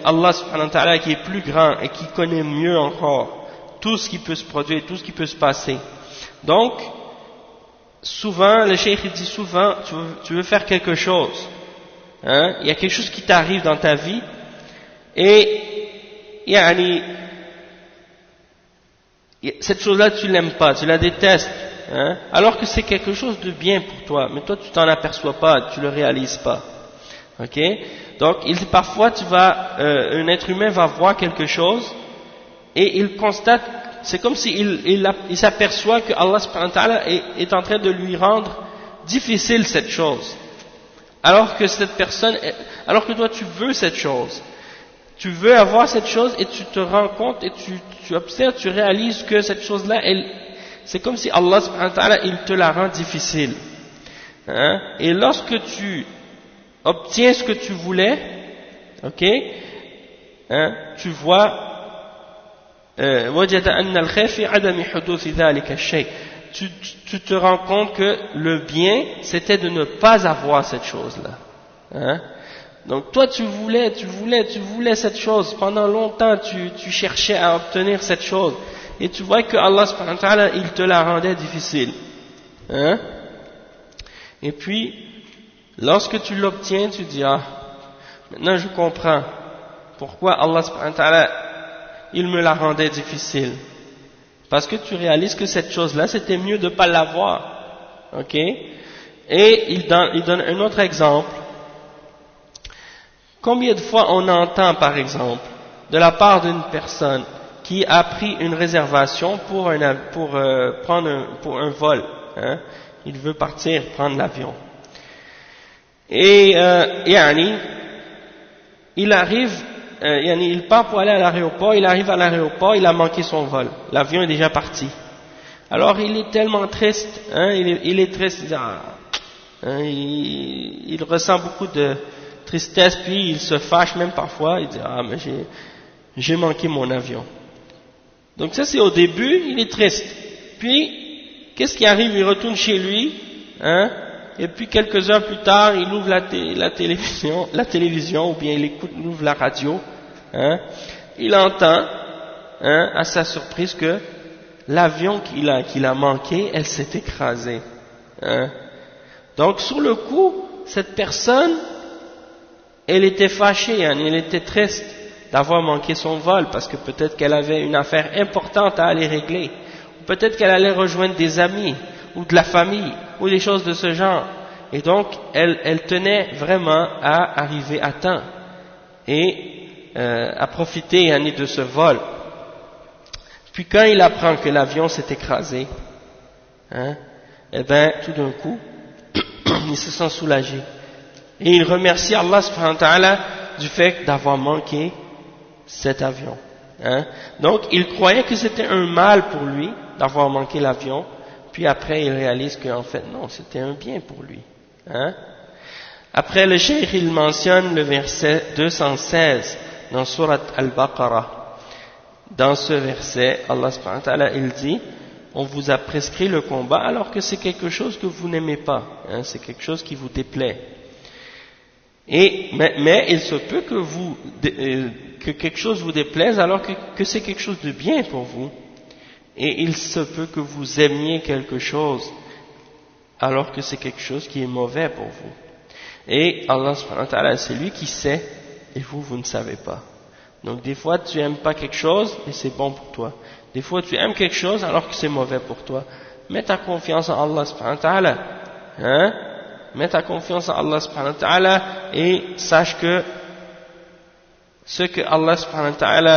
Allah subhanahu wa ta'ala qui est plus grand et qui connaît mieux encore tout ce qui peut se produire, tout ce qui peut se passer. Donc souvent, le cheikh dit souvent, tu veux faire quelque chose, hein? Il y a quelque chose qui t'arrive dans ta vie et cette chose-là tu l'aimes pas, tu la détestes, hein? Alors que c'est quelque chose de bien pour toi, mais toi tu t'en aperçois pas, tu le réalises pas. Ok? Donc parfois un être humain va voir quelque chose et il constate, c'est comme s'il s'aperçoit que Allah subhanahu wa ta'ala est en train de lui rendre difficile cette chose. Alors que toi tu veux cette chose. Tu veux avoir cette chose et tu te rends compte et tu observes, tu réalises que cette chose-là, c'est comme si Allah subhanahu wa ta'ala, il te la rend difficile. Hein? Et lorsque tu obtiens ce que tu voulais, ok, hein, tu vois, tu te rends compte que le bien, c'était de ne pas avoir cette chose-là. Hein? Donc toi tu voulais cette chose, pendant longtemps tu cherchais à obtenir cette chose, et tu vois que Allah subhanahu wa ta'ala, il te la rendait difficile. Hein? Et puis, lorsque tu l'obtiens, tu dis, maintenant je comprends pourquoi Allah subhanahu wa ta'ala, il me la rendait difficile. Parce que tu réalises que cette chose-là, c'était mieux de ne pas l'avoir. Ok? Et il donne un autre exemple. Combien de fois on entend, par exemple, de la part d'une personne qui a pris une réservation pour un vol, hein? Il veut partir prendre l'avion. Et il arrive, il part pour aller à l'aéroport, il arrive à l'aéroport, il a manqué son vol, l'avion est déjà parti. Alors il est tellement triste, hein? Il est triste, il ressent beaucoup de tristesse, puis il se fâche même parfois, il dit mais j'ai manqué mon avion. Donc ça c'est au début, il est triste. Puis qu'est-ce qui arrive? Il retourne chez lui, hein? Et puis quelques heures plus tard, il ouvre la télévision, ou bien il ouvre la radio, hein? Il entend, hein, à sa surprise, que l'avion qu'il a manqué, elle s'est écrasée. Hein? Donc sur le coup, cette personne, elle était fâchée, hein, elle était triste d'avoir manqué son vol, parce que peut-être qu'elle avait une affaire importante à aller régler, ou peut-être qu'elle allait rejoindre des amis, ou de la famille, ou des choses de ce genre. Et donc, elle tenait vraiment à arriver à temps, et à profiter de ce vol. Puis quand il apprend que l'avion s'est écrasé, hein, eh bien, tout d'un coup, il se sent soulagé. Et il remercie Allah subhanahu wa ta'ala du fait d'avoir manqué cet avion. Hein. Donc, il croyait que c'était un mal pour lui d'avoir manqué l'avion, puis après il réalise qu'en fait non, c'était un bien pour lui. Hein. Après, le cheikh il mentionne le verset 216 dans Surat Al-Baqarah. Dans ce verset, Allah subhanahu wa ta'ala, il dit: on vous a prescrit le combat alors que c'est quelque chose que vous n'aimez pas, hein, c'est quelque chose qui vous déplaît. Mais il se peut que quelque chose vous déplaise alors que c'est quelque chose de bien pour vous. Et il se peut que vous aimiez quelque chose alors que c'est quelque chose qui est mauvais pour vous. Et Allah subhanahu wa ta'ala, c'est lui qui sait et vous ne savez pas. Donc des fois tu aimes pas quelque chose et c'est bon pour toi. Des fois tu aimes quelque chose alors que c'est mauvais pour toi. Mets ta confiance en Allah subhanahu wa ta'ala. Hein? Mets ta confiance en Allah subhanahu wa ta'ala et sache que ce que Allah subhanahu wa ta'ala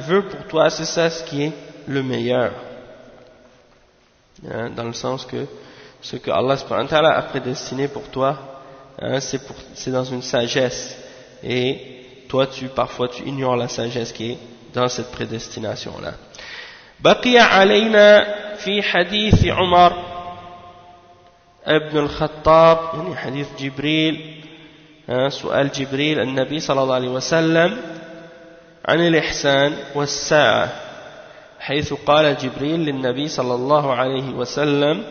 veut pour toi, c'est ça ce qui est le meilleur. Hein? Dans le sens que ce que Allah subhanahu wa ta'ala a prédestiné pour toi, hein, c'est dans une sagesse. Et toi, parfois, tu ignores la sagesse qui est dans cette prédestination-là. بقي علينا في حديث عمر ابن الخطاب يعني حديث جبريل سؤال جبريل النبي صلى الله عليه وسلم عن الإحسان والساعة حيث قال جبريل للنبي صلى الله عليه وسلم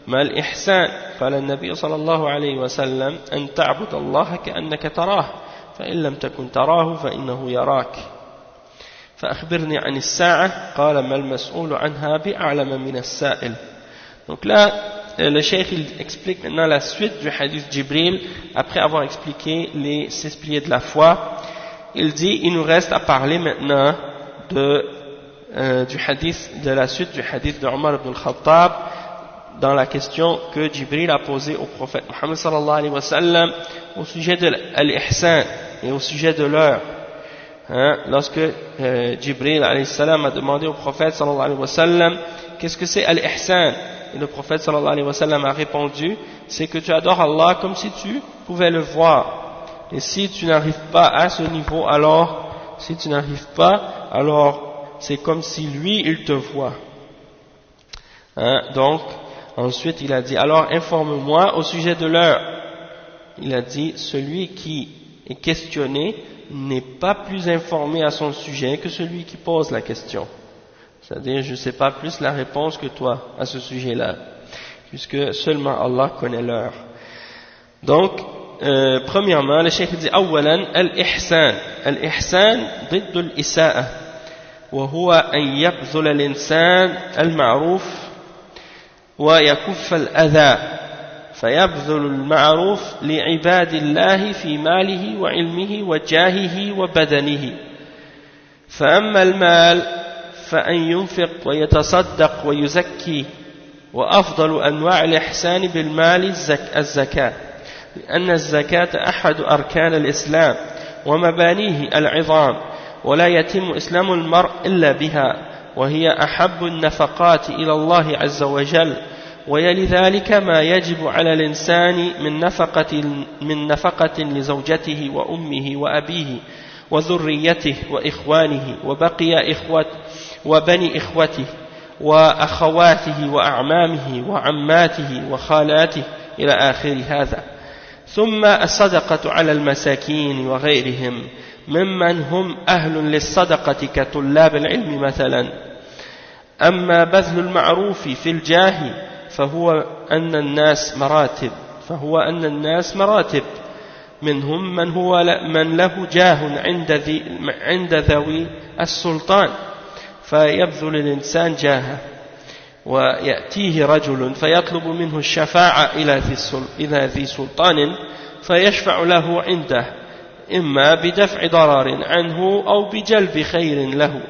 ما الإحسان قال النبي صلى الله عليه وسلم أن تعبد الله كأنك تراه فإن لم تكن تراه فإنه يراك فأخبرني عن الساعة قال ما المسؤول عنها بأعلم من السائل. Donc là le cheikh il explique maintenant la suite du hadith Jibril après avoir expliqué les 6 piliers de la foi. Il dit il nous reste à parler maintenant du hadith, de la suite du hadith de Omar ibn al-Khattab dans la question que Jibril a posée au prophète Muhammad sallallahu alayhi wa sallam au sujet de l'ihsan et au sujet de l'heure. Hein, lorsque Jibril alayhi salam a demandé au prophète sallallahu alayhi wa sallam qu'est-ce que c'est al-ihsan, et le prophète sallallahu alayhi wa sallam a répondu c'est que tu adores Allah comme si tu pouvais le voir, et si tu n'arrives pas à ce niveau alors c'est comme si lui il te voit. Hein, donc ensuite il a dit alors informe-moi au sujet de l'heure. Il a dit celui qui est questionné n'est pas plus informé à son sujet que celui qui pose la question. C'est-à-dire, je ne sais pas plus la réponse que toi à ce sujet-là, puisque seulement Allah connaît l'heure. Donc, premièrement, le cheikh dit أولا الإحسان. الإحسان ضد الإساءة وهو أن يبذل الإنسان المعروف ويكف الأذى فيبذل المعروف لعباد الله في ماله وعلمه وجاهه وبدنه. فأما المال فأن ينفق ويتصدق ويزكي، وأفضل أنواع الإحسان بالمال الزكاة، لأن الزكاة أحد أركان الإسلام ومبانيه العظام، ولا يتم إسلام المرء إلا بها، وهي أحب النفقات إلى الله عز وجل. ويلي ذلك ما يجب على الإنسان من نفقة لزوجته وأمه وأبيه وذريته وإخوانه وبقي وبني إخوته وأخواته وأعمامه وعماته وخالاته إلى آخر هذا. ثم الصدقة على المساكين وغيرهم ممن هم أهل للصدقة كطلاب العلم مثلا. أما بذل المعروف في الجاه فهو أن الناس مراتب منهم من له جاه عند ذوي السلطان فيبذل الإنسان جاهه، ويأتيه رجل فيطلب منه الشفاعة إلى ذي سلطان فيشفع له عنده إما بدفع ضرر عنه أو بجلب خير له.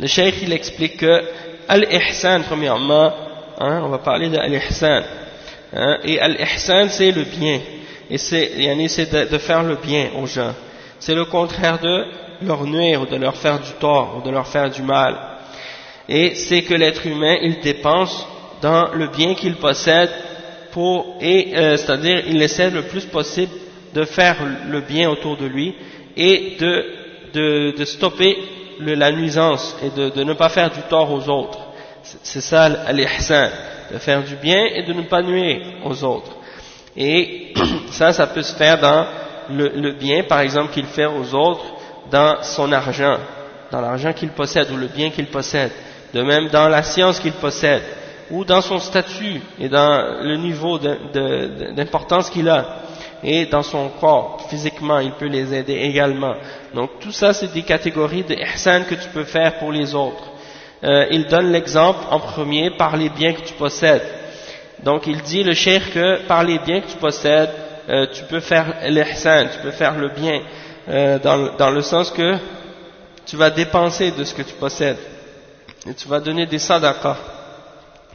Le cheikh il explique que al-ihsan, premièrement, hein, on va parler de al-ihsan, hein, et al-ihsan c'est le bien, et c'est de faire le bien aux gens, c'est le contraire de leur nuire ou de leur faire du tort ou de leur faire du mal, et c'est que l'être humain il dépense dans le bien qu'il possède c'est-à-dire il essaie le plus possible de faire le bien autour de lui et de stopper la nuisance et de ne pas faire du tort aux autres. C'est ça l'ihsan, de faire du bien et de ne pas nuire aux autres. Et ça peut se faire dans le bien par exemple qu'il fait aux autres dans son argent, dans l'argent qu'il possède ou le bien qu'il possède, de même dans la science qu'il possède ou dans son statut et dans le niveau d'importance qu'il a, et dans son corps, physiquement, il peut les aider également. Donc tout ça, c'est des catégories de ihsan que tu peux faire pour les autres. Il donne l'exemple en premier par les biens que tu possèdes. Donc il dit, le cheikh, que par les biens que tu possèdes, tu peux faire l'ihsan, tu peux faire le bien. dans le sens que tu vas dépenser de ce que tu possèdes, et tu vas donner des sadaqas,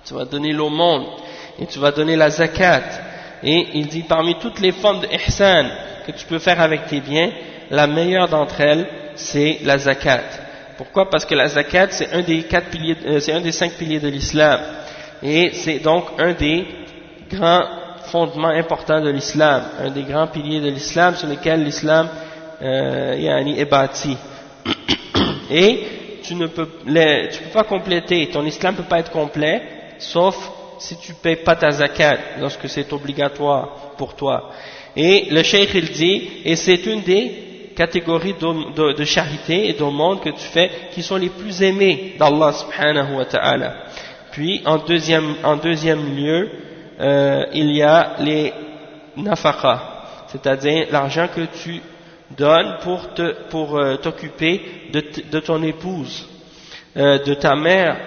tu vas donner l'aumône, et tu vas donner la zakat. Et il dit parmi toutes les formes de ihsan que tu peux faire avec tes biens, la meilleure d'entre elles, c'est la zakat. Pourquoi? Parce que la zakat, c'est un des 5 piliers de l'islam. Et c'est donc un des grands fondements importants de l'islam, un des grands piliers de l'islam sur lesquels l'islam est bâti. Et tu ne peux pas compléter, ton islam ne peut pas être complet, sauf si tu ne payes pas ta zakat, lorsque c'est obligatoire pour toi. Et le cheikh il dit, et c'est une des catégories de charité et d'aumône que tu fais, qui sont les plus aimées d'Allah subhanahu wa ta'ala. Puis en deuxième lieu, il y a les nafaqa, c'est-à-dire l'argent que tu donnes pour t'occuper de ton épouse, de ta mère,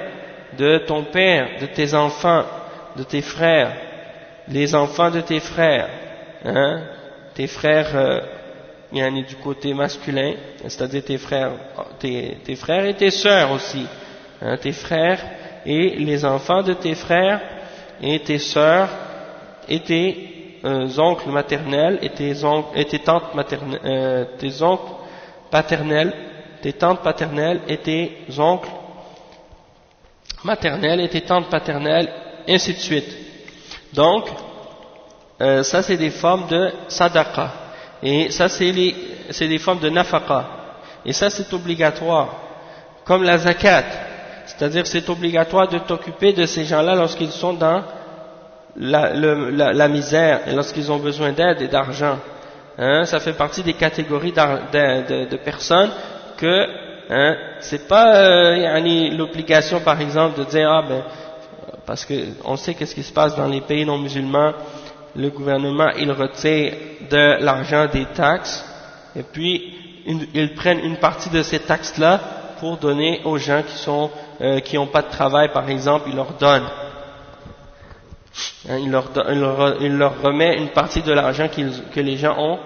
de ton père, de tes enfants, de tes frères, les enfants de tes frères, tes frères du côté masculin, c'est-à-dire tes frères et tes sœurs aussi, tes frères et les enfants de tes frères et tes sœurs et tes oncles maternels et tes tantes maternelles, tes oncles paternels, tes tantes paternelles et tes oncles maternels et tes tantes paternelles, ainsi de suite. Donc, ça c'est des formes de sadaqa, et ça c'est des formes de nafaqa, et ça c'est obligatoire, comme la zakat, c'est-à-dire c'est obligatoire de t'occuper de ces gens-là lorsqu'ils sont dans la misère et lorsqu'ils ont besoin d'aide et d'argent. Ça fait partie des catégories de personnes que c'est pas l'obligation par exemple de dire parce que on sait qu'est-ce qui se passe dans les pays non musulmans, le gouvernement il retire de l'argent des taxes et puis ils prennent une partie de ces taxes là pour donner aux gens qui n'ont pas de travail par exemple, ils leur donnent. Il leur remet une partie de l'argent que les gens ont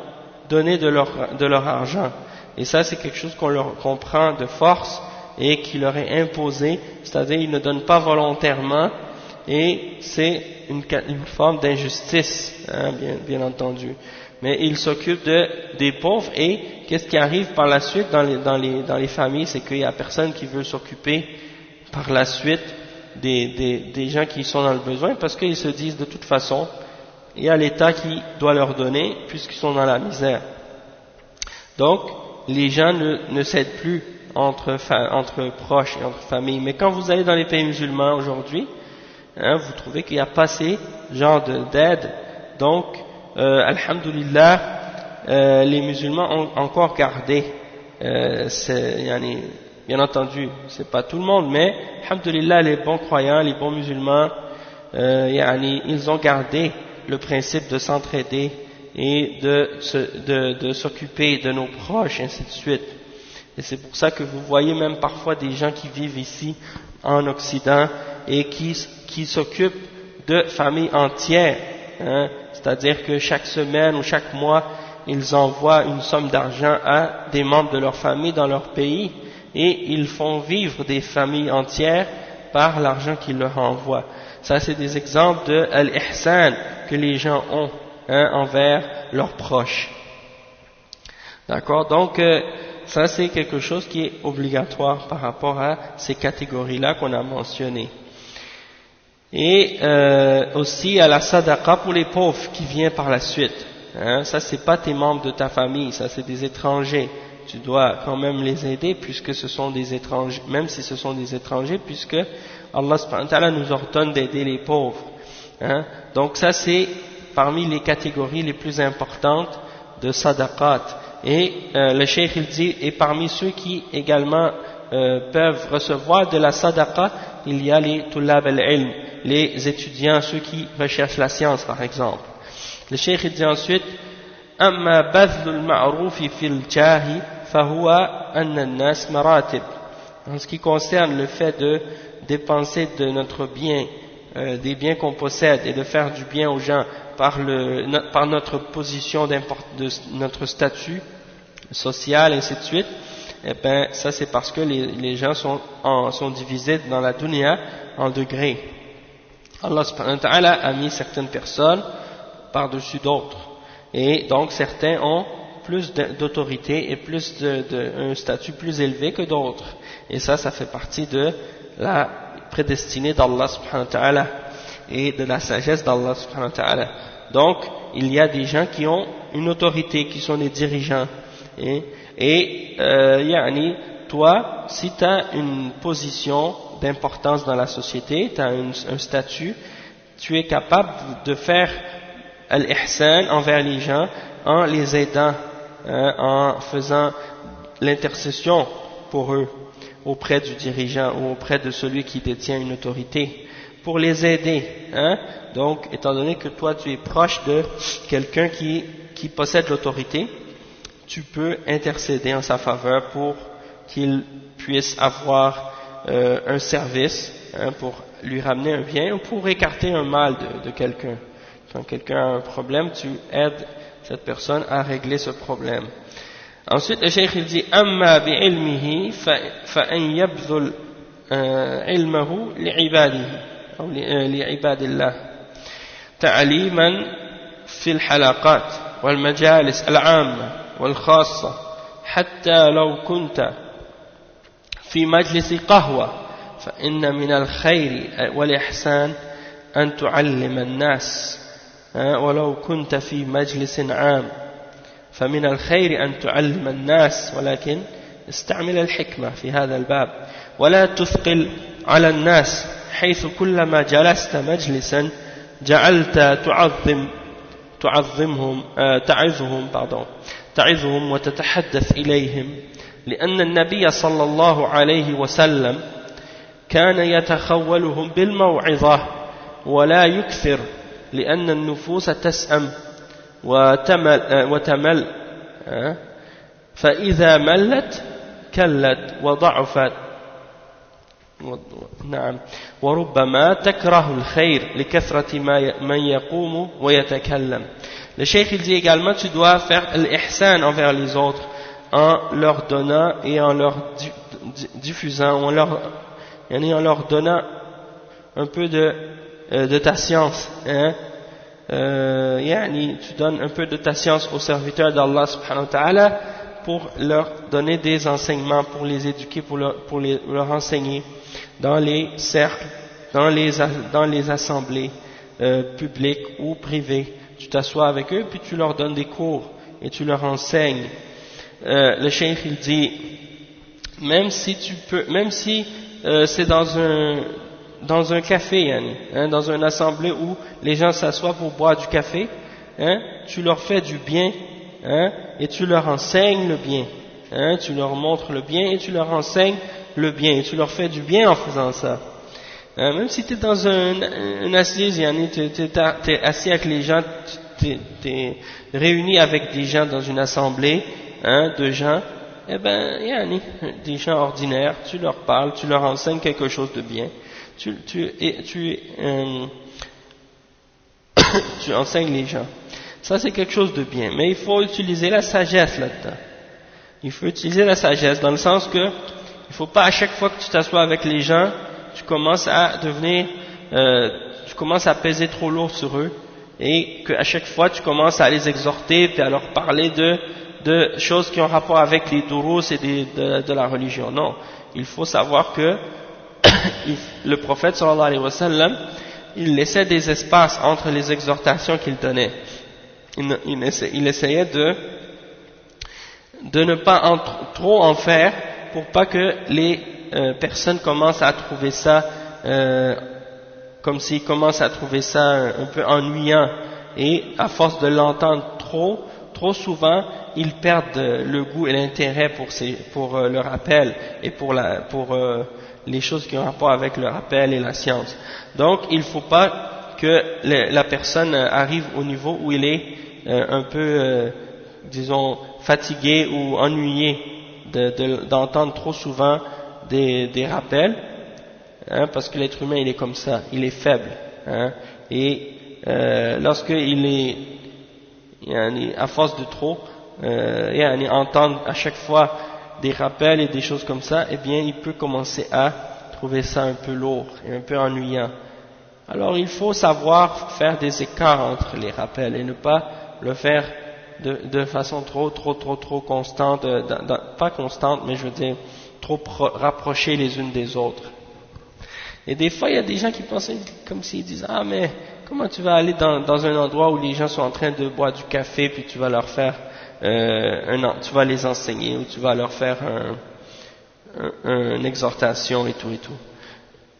donné de leur argent. Et ça, c'est quelque chose qu'on prend de force et qui leur est imposé, c'est-à-dire ils ne donnent pas volontairement, et c'est une forme d'injustice, bien entendu. Mais ils s'occupent des pauvres, et qu'est-ce qui arrive par la suite dans les familles, c'est qu'il n'y a personne qui veut s'occuper par la suite des gens qui sont dans le besoin, parce qu'ils se disent de toute façon, il y a l'État qui doit leur donner puisqu'ils sont dans la misère. Donc, les gens ne s'aident plus entre proches et entre familles. Mais quand vous allez dans les pays musulmans aujourd'hui, vous trouvez qu'il n'y a pas ces genres d'aide. Donc, alhamdulillah, les musulmans ont encore gardé, bien entendu, c'est pas tout le monde, mais alhamdulillah, les bons croyants, les bons musulmans, ils ont gardé le principe de s'entraider et de s'occuper de nos proches, ainsi de suite. Et c'est pour ça que vous voyez même parfois des gens qui vivent ici en Occident et qui s'occupent de familles entières, c'est-à-dire que chaque semaine ou chaque mois, ils envoient une somme d'argent à des membres de leur famille dans leur pays, et ils font vivre des familles entières par l'argent qu'ils leur envoient. Ça, c'est des exemples de al-ihsan que les gens ont envers leurs proches. D'accord? Donc, ça, c'est quelque chose qui est obligatoire par rapport à ces catégories-là qu'on a mentionnées. Et aussi à la sadaqa pour les pauvres qui vient par la suite. Ça, c'est pas tes membres de ta famille, ça, c'est des étrangers. Tu dois quand même les aider puisque ce sont des étrangers, même si ce sont des étrangers, puisque Allah subhanahu wa ta'ala nous ordonne d'aider les pauvres. Donc ça c'est parmi les catégories les plus importantes de sadaqat. Et le cheikh il dit, et parmi ceux qui également peuvent recevoir de la sadaqa, il y a les tullab al-ilm, les étudiants, ceux qui recherchent la science par exemple. Le cheikh il dit ensuite, أما بذل المعروف في الجاه فهو أن الناس مراتب. En ce qui concerne le fait de dépenser de notre bien, des biens qu'on possède, et de faire du bien aux gens par notre position de notre statut, sociale, et ainsi de suite, eh ben ça c'est parce que les gens sont divisés dans la dunya en degrés. Allah subhanahu wa ta'ala a mis certaines personnes par-dessus d'autres, et donc certains ont plus d'autorité et plus un statut plus élevé que d'autres, et ça fait partie de la prédestinée d'Allah subhanahu wa ta'ala et de la sagesse d'Allah subhanahu wa ta'ala. Donc il y a des gens qui ont une autorité, qui sont des dirigeants, yani toi, si tu as une position d'importance dans la société, tu as un statut, tu es capable de faire al-ihsan envers les gens en les aidant, en faisant l'intercession pour eux auprès du dirigeant ou auprès de celui qui détient une autorité, pour les aider. Donc, étant donné que toi tu es proche de quelqu'un qui possède l'autorité, tu peux intercéder en sa faveur pour qu'il puisse avoir un service, pour lui ramener un bien ou pour écarter un mal de quelqu'un. Quand quelqu'un a un problème, tu aides cette personne à régler ce problème. Ensuite, le cheikh il dit amma bi'ilmihi fa'an yabdhul ilmahu li'ibadihi ou li'ibadillah ta'liman fi al-halaqat wal majalis al-'amma wal khassa hatta law kunta fi majlis qahwa fa inna min al-khayr wal ihsan an tu'allima an-nas ولو كنت في مجلس عام فمن الخير أن تعلم الناس ولكن استعمل الحكمة في هذا الباب ولا تثقل على الناس حيث كلما جلست مجلسا جعلت تعظهم وتتحدث إليهم لأن النبي صلى الله عليه وسلم كان يتخولهم بالموعظة ولا يكثر لأن النفوس تسأم وتمل فإذا ملت كلت وضعفت نعم وربما تكره الخير لكثرة من يقوم ويتكلم. Le cheikh il dit également tu dois faire l'ihsan envers les autres en leur donnant et en leur diffusant, en leur donnant un peu de ta science, tu donnes un peu de ta science aux serviteurs d'Allah subhanahu wa ta'ala pour leur donner des enseignements, pour les éduquer, pour leur enseigner dans les cercles, dans les assemblées publiques ou privées. Tu t'assois avec eux puis tu leur donnes des cours et tu leur enseignes. Le cheikh il dit même si c'est dans un café, dans une assemblée où les gens s'assoient pour boire du café, tu leur fais du bien, et tu leur enseignes le bien, tu leur montres le bien et tu leur enseignes le bien, et tu leur fais du bien en faisant ça. Même si tu es dans une assise, tu es assis avec les gens, tu es réuni avec des gens dans une assemblée, de gens, des gens ordinaires, tu leur parles, tu leur enseignes quelque chose de bien. Tu enseignes les gens. Ça c'est quelque chose de bien, mais il faut utiliser la sagesse là-dedans. Il faut utiliser la sagesse dans le sens que il faut pas à chaque fois que tu t'assois avec les gens, tu commences à peser trop lourd sur eux et qu'à chaque fois tu commences à les exhorter et à leur parler de choses qui ont rapport avec les durous et de la religion. Non, il faut savoir que le prophète sallallahu alayhi wa sallam, il laissait des espaces entre les exhortations qu'il donnait. Il essayait de ne pas trop en faire pour pas que les personnes commencent à trouver ça comme s'ils commencent à trouver ça un peu ennuyant, et à force de l'entendre trop souvent, ils perdent le goût et l'intérêt pour le rappel et pour les choses qui ont rapport avec le rappel et la science. Donc il ne faut pas que la personne arrive au niveau où il est un peu, disons, fatigué ou ennuyé d'entendre trop souvent des rappels, parce que l'être humain il est comme ça, il est faible, et lorsqu'il est à force de trop, entendre à chaque fois des rappels et des choses comme ça, eh bien il peut commencer à trouver ça un peu lourd et un peu ennuyant. Alors il faut savoir faire des écarts entre les rappels et ne pas le faire de façon trop constante, pas constante, mais je veux dire trop rapprochées les unes des autres. Et des fois il y a des gens qui pensent comme s'ils disent « Ah mais comment tu vas aller dans un endroit où les gens sont en train de boire du café puis tu vas leur faire tu vas les enseigner ou tu vas leur faire une exhortation et tout et tout. »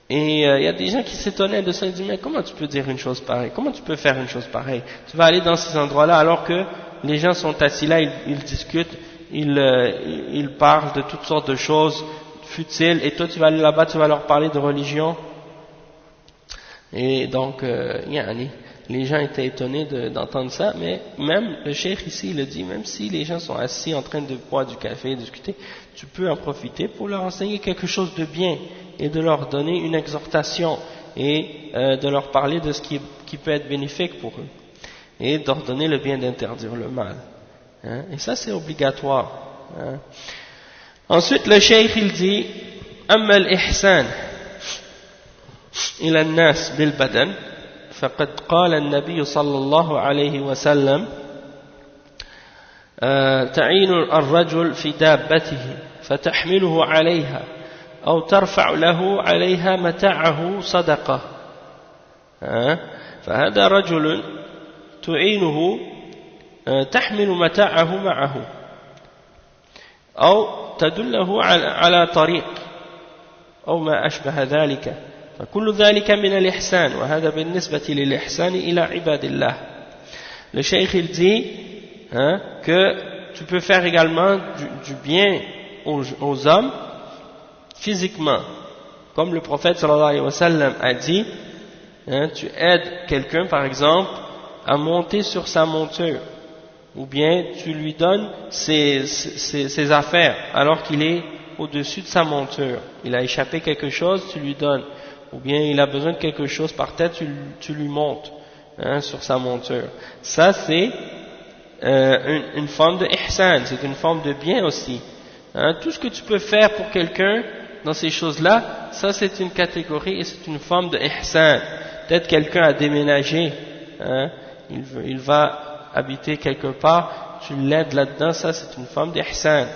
Et il y a des gens qui s'étonnaient de ça, ils disent « Mais comment tu peux dire une chose pareille? Comment tu peux faire une chose pareille? Tu vas aller dans ces endroits-là alors que les gens sont assis là, ils discutent, ils parlent de toutes sortes de choses futiles, et toi tu vas aller là-bas, tu vas leur parler de religion. » Et donc, les gens étaient étonnés d'entendre ça, mais même le cheikh ici, il a dit, même si les gens sont assis en train de boire du café et discuter, tu peux en profiter pour leur enseigner quelque chose de bien et de leur donner une exhortation et de leur parler de ce qui peut être bénéfique pour eux et d'ordonner le bien, d'interdire le mal. Et ça c'est obligatoire. Ensuite le cheikh il dit أما الإحسان إلى الناس بالبدن فقد قال النبي صلى الله عليه وسلم تعين الرجل في دابته فتحمله عليها أو ترفع له عليها متاعه صدقة فهذا رجل تعينه تحمل متاعه معه أو تدله على طريق أو ما أشبه ذلك فكل ذلك من الإحسان وهذا بالنسبة للإحسان إلى عباد الله. Le cheikh il dit que tu peux faire également du bien aux hommes physiquement, comme le prophète sallallahu alayhi wa sallam a dit, tu aides quelqu'un par exemple à monter sur sa monture, ou bien tu lui donnes ses affaires alors qu'il est au-dessus de sa monture, il a échappé quelque chose, tu lui donnes, ou bien il a besoin de quelque chose par terre, tu lui montes sur sa monture. Ça c'est une forme de ihsan, c'est une forme de bien aussi. Tout ce que tu peux faire pour quelqu'un dans ces choses-là, ça c'est une catégorie et c'est une forme de ihsan. Peut-être quelqu'un a déménagé, il va habiter quelque part, tu l'aides là-dedans, ça c'est une forme d'ihsan.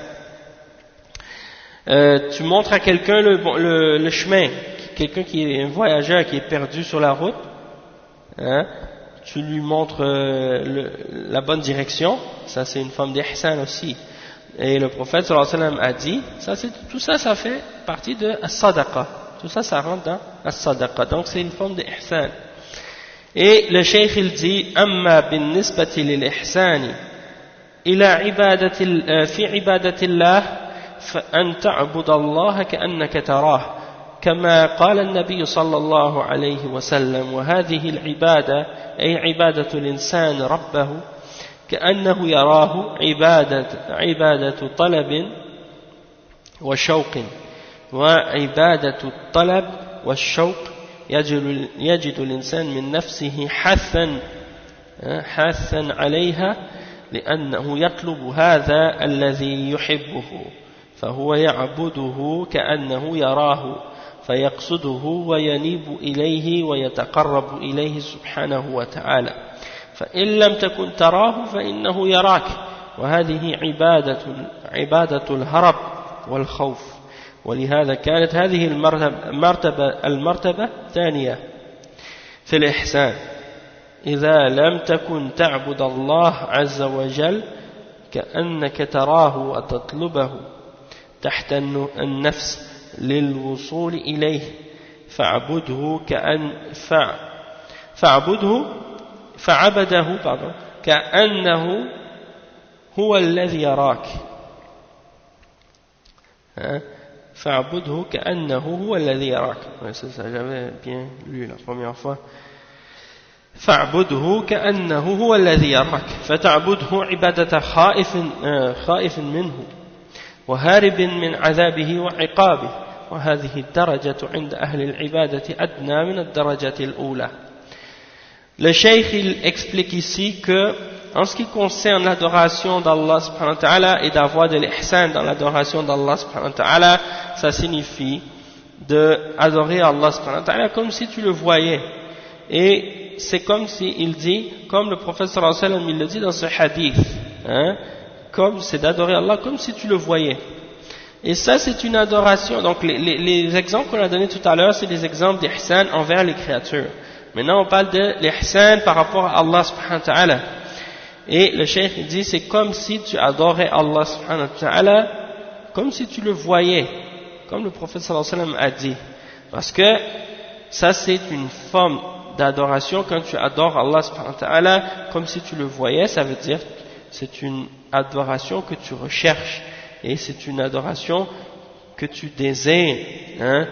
Tu montres à quelqu'un le chemin, quelqu'un qui est un voyageur qui est perdu sur la route, tu lui montres la bonne direction, ça c'est une forme d'ihsan aussi. Et le prophète sallallahu alayhi wa sallam a dit, tout ça ça fait partie de as-sadaqa, tout ça ça rentre dans as-sadaqa, donc c'est une forme d'ihsan. Et le cheikh il dit amma bin nisbati lil ihsani ila ibadati fi ibadati Allah فأن تعبد الله كأنك تراه كما قال النبي صلى الله عليه وسلم وهذه العبادة أي عبادة الإنسان ربه كأنه يراه عبادة طلب وشوق وعبادة الطلب والشوق يجد الإنسان من نفسه حثا عليها لأنه يطلب هذا الذي يحبه فهو يعبده كأنه يراه فيقصده وينيب إليه ويتقرب إليه سبحانه وتعالى فإن لم تكن تراه فإنه يراك وهذه عبادة الهرب والخوف ولهذا كانت هذه المرتبة ثانية في الإحسان إذا لم تكن تعبد الله عز وجل كأنك تراه وتطلبه تحت النفس للوصول إليه فعبده كأنه هو الذي يراك فاعبده كأنه هو الذي يراك. J'avais bien lu la première fois. فاعبده كأنه هو الذي يراك فتعبده عبادة خائف منه وهارب من عذابه وعقابه وهذه الدرجة عند أهل العبادة أدنى من الدرجة الأولى. Le cheikh il explique ici que en ce qui concerne l'adoration d'Allah subhanahu wa ta'ala et d'avoir de l'ihsan dans l'adoration d'Allah subhanahu wa ta'ala, ça signifie d'adorer Allah subhanahu wa ta'ala comme si tu le voyais. Et c'est comme s'il dit, comme le prophète sallallahu alayhi wa sallam il le dit dans ce hadith, hein, comme c'est d'adorer Allah comme si tu le voyais. Et ça c'est une adoration. Donc les exemples qu'on a donnés tout à l'heure, c'est des exemples d'ihsan envers les créatures. Maintenant on parle de l'ihsan par rapport à Allah subhanahu wa ta'ala. Et le cheikh il dit c'est comme si tu adorais Allah subhanahu wa ta'ala comme si tu le voyais, comme le prophète sallallahu alayhi wa sallam a dit. Parce que ça c'est une forme d'adoration quand tu adores Allah subhanahu wa ta'ala comme si tu le voyais, ça veut dire c'est une adoration que tu recherches et c'est une adoration que tu désires, hein,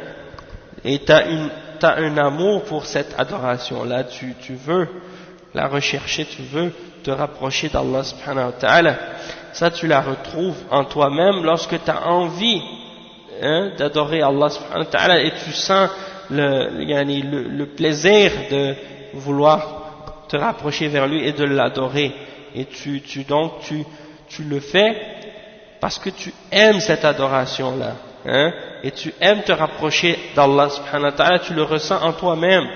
et tu as un amour pour cette adoration là, tu veux la rechercher, tu veux te rapprocher d'Allah subhanahu wa ta'ala. Ça tu la retrouves en toi-même lorsque tu as envie, hein, d'adorer Allah subhanahu wa ta'ala et tu sens le plaisir de vouloir te rapprocher vers lui et de l'adorer. Et tu le fais parce que tu aimes cette adoration-là, hein, et tu aimes te rapprocher d'Allah subhanahu wa ta'ala, tu le ressens en toi-même.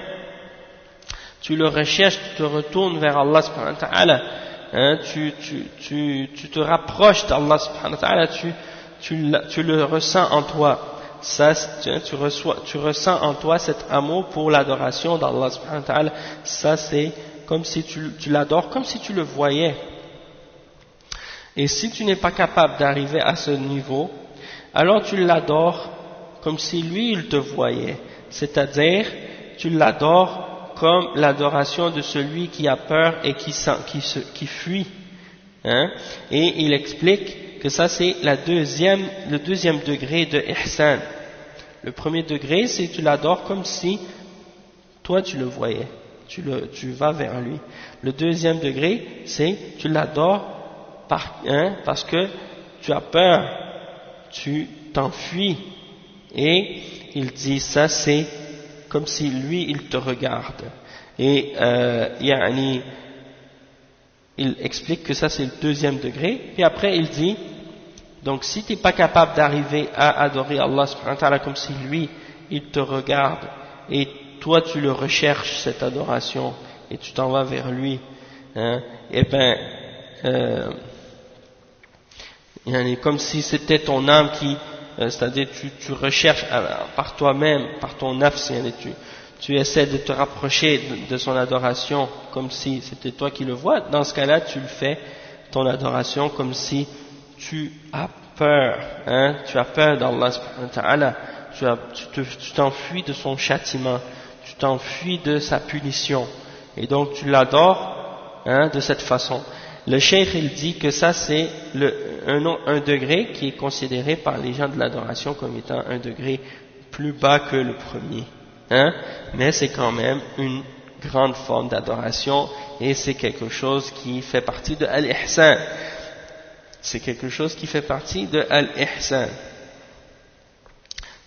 Tu le recherches, tu te retournes vers Allah subhanahu wa ta'ala, hein, tu te rapproches d'Allah subhanahu wa ta'ala, tu le ressens en toi. Ça, tu ressens en toi cet amour pour l'adoration d'Allah subhanahu wa ta'ala. Ça c'est comme si tu l'adores, comme si tu le voyais. Et si tu n'es pas capable d'arriver à ce niveau, alors tu l'adores comme si lui il te voyait. C'est-à-dire, tu l'adores comme l'adoration de celui qui a peur et qui fuit. Hein? Et il explique que ça c'est le deuxième degré de ihsan. Le premier degré c'est tu l'adores comme si toi tu le voyais, tu vas vers lui. Le deuxième degré c'est tu l'adores parce que tu as peur, tu t'enfuis. Et il dit ça c'est comme si lui il te regarde. Et il explique que ça c'est le deuxième degré. Puis après il dit, donc si tu n'es pas capable d'arriver à adorer Allah subhanahu wa ta'ala comme si lui il te regarde et toi tu le recherches cette adoration et tu t'en vas vers lui, hein, et ben comme si c'était ton âme qui, c'est-à-dire tu recherches par toi-même, par ton nafs, tu essaies de te rapprocher de son adoration comme si c'était toi qui le vois. Dans ce cas-là, tu le fais, ton adoration, comme si tu as peur, hein, tu as peur d'Allah subhanahu wa ta'ala, tu t'enfuis de son châtiment, tu t'enfuis de sa punition, et donc tu l'adores, hein, de cette façon. Le cheikh il dit que ça c'est un degré qui est considéré par les gens de l'adoration comme étant un degré plus bas que le premier, hein, mais c'est quand même une grande forme d'adoration et c'est quelque chose qui fait partie de al-ihsan. C'est quelque chose qui fait partie de al-ihsan.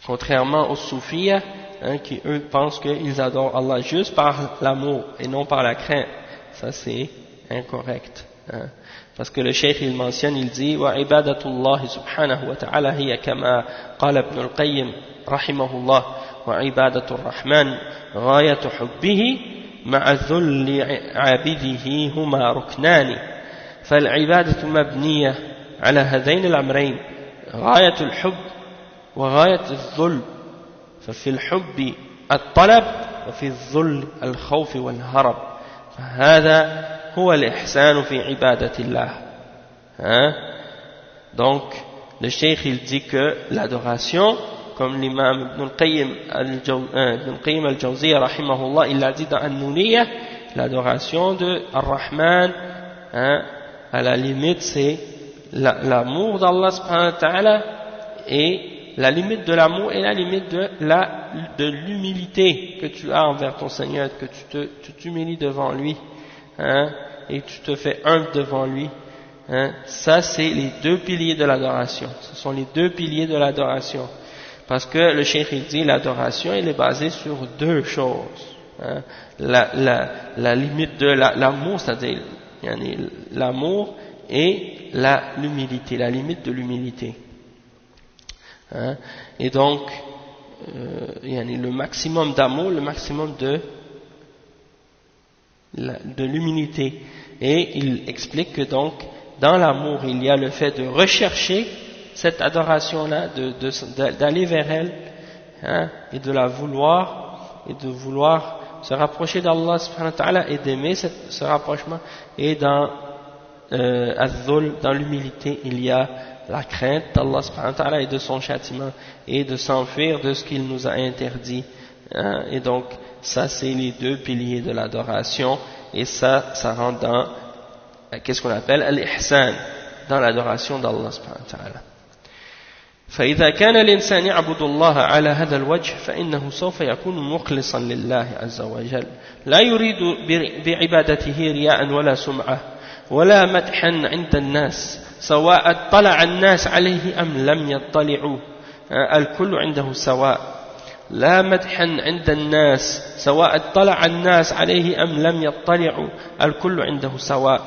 Contrairement aux soufiyas, hein, qui eux pensent qu'ils adorent Allah juste par l'amour et non par la crainte. Ça c'est incorrect. Hein. Parce que le cheikh il mentionne, il dit wa ibadatullah subhanahu wa ta'ala hiya kama qala ibn al-qayyim rahimahullah wa ibadatur rahman ghayatu hubbihi ma'a dhulli 'abidihi huma ruknani فالعبادة مبنية على هذين الأمرين غاية الحب وغاية الذل ففي الحب الطلب وفي الذل الخوف والهرب فهذا هو الإحسان في عبادة الله. Hein? Donc le cheikh il dit que l'adoration, comme l'imam Ibn al-Qayyim al-Jawziyya rahimahullah il l'a dit dans An-Nuniyya, l'adoration de Ar-Rahman, hein, à la limite c'est l'amour d'Allah subhanahu wa ta'ala, et la limite de l'amour et la limite de l'humilité que tu as envers ton Seigneur, que tu t'humilies devant lui, hein, et tu te fais humble devant lui, hein. Ça c'est les deux piliers de l'adoration, ce sont les deux piliers de l'adoration, parce que le cheikh il dit l'adoration elle est basée sur deux choses, hein. La limite de l'amour, c'est-à-dire l'amour et l'humilité, la limite de l'humilité. Hein? Et donc, le maximum d'amour, le maximum de l'humilité. Et il explique que donc, dans l'amour, il y a le fait de rechercher cette adoration-là, d'aller vers elle, hein, et de la vouloir, et de vouloir se rapprocher d'Allah subhanahu wa ta'ala et d'aimer ce rapprochement. Et dans az-zul, dans l'humilité, il y a la crainte d'Allah subhanahu wa ta'ala et de son châtiment, et de s'enfuir de ce qu'il nous a interdit. Hein, et donc, ça c'est les deux piliers de l'adoration, et ça rentre dans qu'est-ce qu'on appelle al-ihsan, dans l'adoration d'Allah subhanahu wa ta'ala. فإذا كان الإنسان يعبد الله على هذا الوجه فإنه سوف يكون مخلصا لله عز وجل لا يريد بعبادته رياء ولا سمعة ولا مدحا عند الناس سواء اطلع الناس عليه أم لم يطلعوا الكل عنده سواء لا مدحا عند الناس سواء اطلع الناس عليه أم لم يطلعوا الكل عنده سواء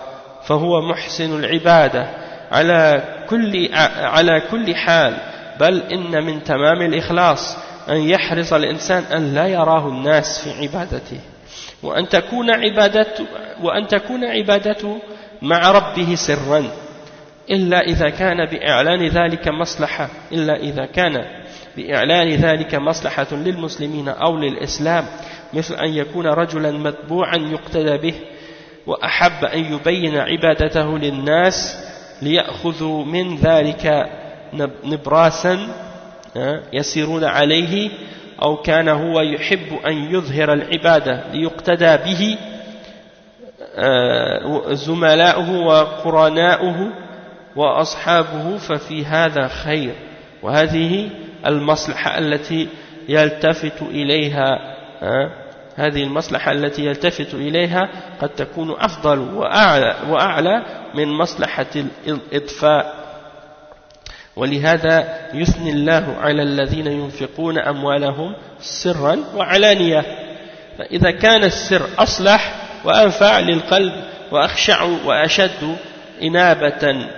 فهو محسن العبادة على كل حال بل إن من تمام الإخلاص أن يحرص الإنسان أن لا يراه الناس في عبادته وأن تكون عبادته مع ربه سرا إلا إذا كان بإعلان ذلك مصلحة للمسلمين أو للإسلام مثل أن يكون رجلا متبوعا يقتدى به وأحب أن يبين عبادته للناس ليأخذوا من ذلك نبراسا يسيرون عليه أو كان هو يحب أن يظهر العبادة ليقتدى به زملاؤه وقرناؤه وأصحابه ففي هذا خير وهذه المصلحة التي يلتفت إليها قد تكون أفضل وأعلى من مصلحة الإضفاء ولهذا يثني الله على الذين ينفقون أموالهم سرا وعلانية فإذا كان السر أصلح وأنفع للقلب وأخشع وأشد إنابة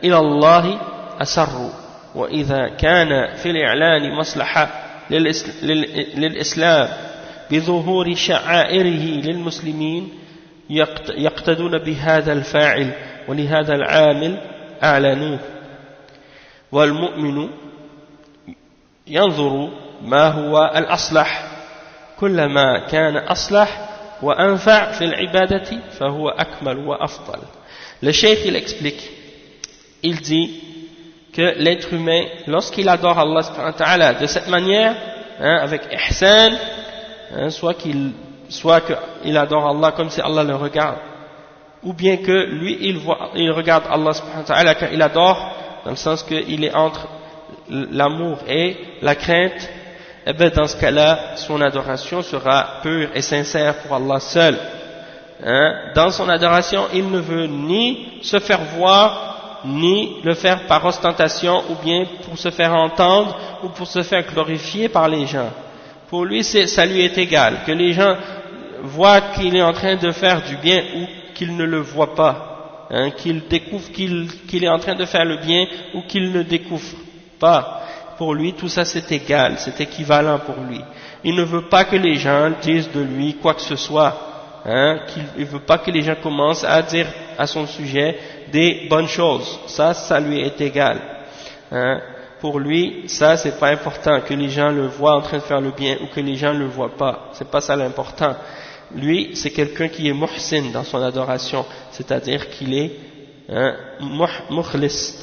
إلى الله أسر وإذا كان في الإعلان مصلحة للإسلام بظهور شعائره للمسلمين يقتدون بهذا الفاعل ولهذا العامل أعلنوه والمؤمن ينظر ما هو الأصلح كلما كان أصلح وأنفع في العبادة فهو أكمل وأفضل. Le cheikh il explique, il dit que l'être humain lorsqu'il adore Allah subhanahu wa ta'ala de cette manière, avec ihsan, soit qu'il adore Allah comme si Allah le regarde, ou bien que lui il regarde Allah subhanahu wa ta'ala quand il adore, dans le sens qu'il est entre l'amour et la crainte, et bien dans ce cas-là son adoration sera pure et sincère pour Allah seul. Dans son adoration il ne veut ni se faire voir ni le faire par ostentation ou bien pour se faire entendre ou pour se faire glorifier par les gens. Pour lui ça lui est égal que les gens voient qu'il est en train de faire du bien ou qu'ils ne le voient pas, qu'il découvre qu'il est en train de faire le bien ou qu'il ne découvre pas. Pour lui tout ça c'est égal, c'est équivalent pour lui. Il ne veut pas que les gens disent de lui quoi que ce soit, il ne veut pas que les gens commencent à dire à son sujet des bonnes choses, ça lui est égal. Pour lui, ça c'est pas important que les gens le voient en train de faire le bien ou que les gens ne le voient pas, c'est pas ça l'important. Lui, c'est quelqu'un qui est muhsin dans son adoration, c'est-à-dire qu'il est mukhlis